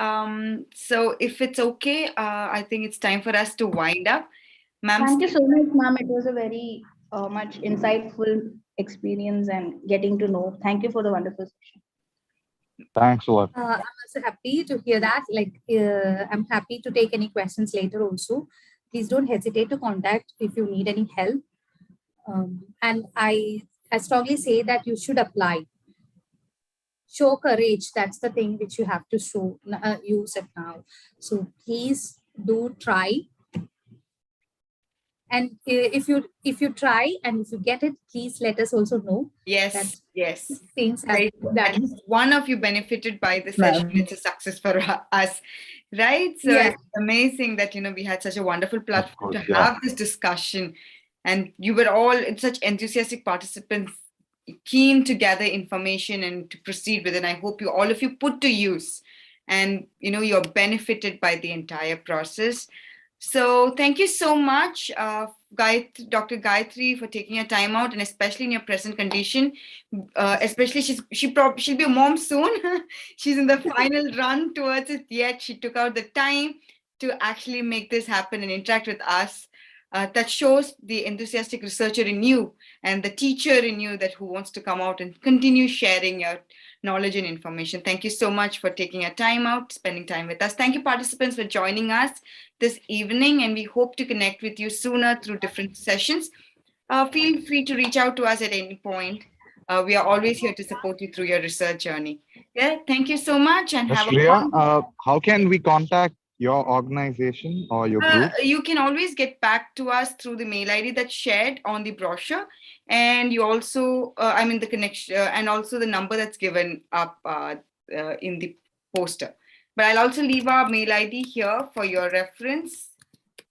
So if it's okay, I think it's time for us to wind up. Ma'am, Thank you so much, ma'am. It was a very much insightful experience and getting to know. Thank you for the wonderful session. Thanks a lot. I'm also happy to hear that. I'm happy to take any questions later also. Please don't hesitate to contact if you need any help. And I strongly say that you should apply. Show courage. That's the thing which you have to show, use it now. So please do try. And if you try and if you get it, please let us also know. Yes, yes. Things have done. At least one of you benefited by the session. It's a success for us, right? So Yeah. it's amazing that we had such a wonderful platform course, to have this discussion, and you were all such enthusiastic participants, keen to gather information and to proceed with it. And I hope all of you put to use, and you're benefited by the entire process. So thank you so much, Dr. Gayatri, for taking your time out, and especially in your present condition. Especially she'll be a mom soon. She's in the final run towards it. Yet she took out the time to actually make this happen and interact with us. That shows the enthusiastic researcher in you and the teacher in you who wants to come out and continue sharing your knowledge and information. Thank you so much for taking your time out, spending time with us. Thank you, participants, for joining us this evening, and we hope to connect with you sooner through different sessions. Feel free to reach out to us at any point. We are always here to support you through your research journey. Yeah, thank you so much, and have Shreya, how can we contact your organization or your group? You can always get back to us through the mail ID that's shared on the brochure, and you also, the connection, and also the number that's given up in the poster. But I'll also leave our mail ID here for your reference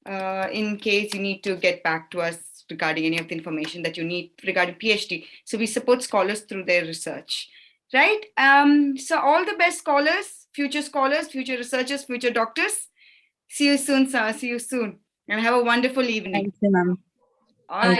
in case you need to get back to us regarding any of the information that you need regarding PhD. So we support scholars through their research, right? So all the best scholars, future researchers, future doctors. See you soon, sir. See you soon. And have a wonderful evening. Thank you, ma'am. All right.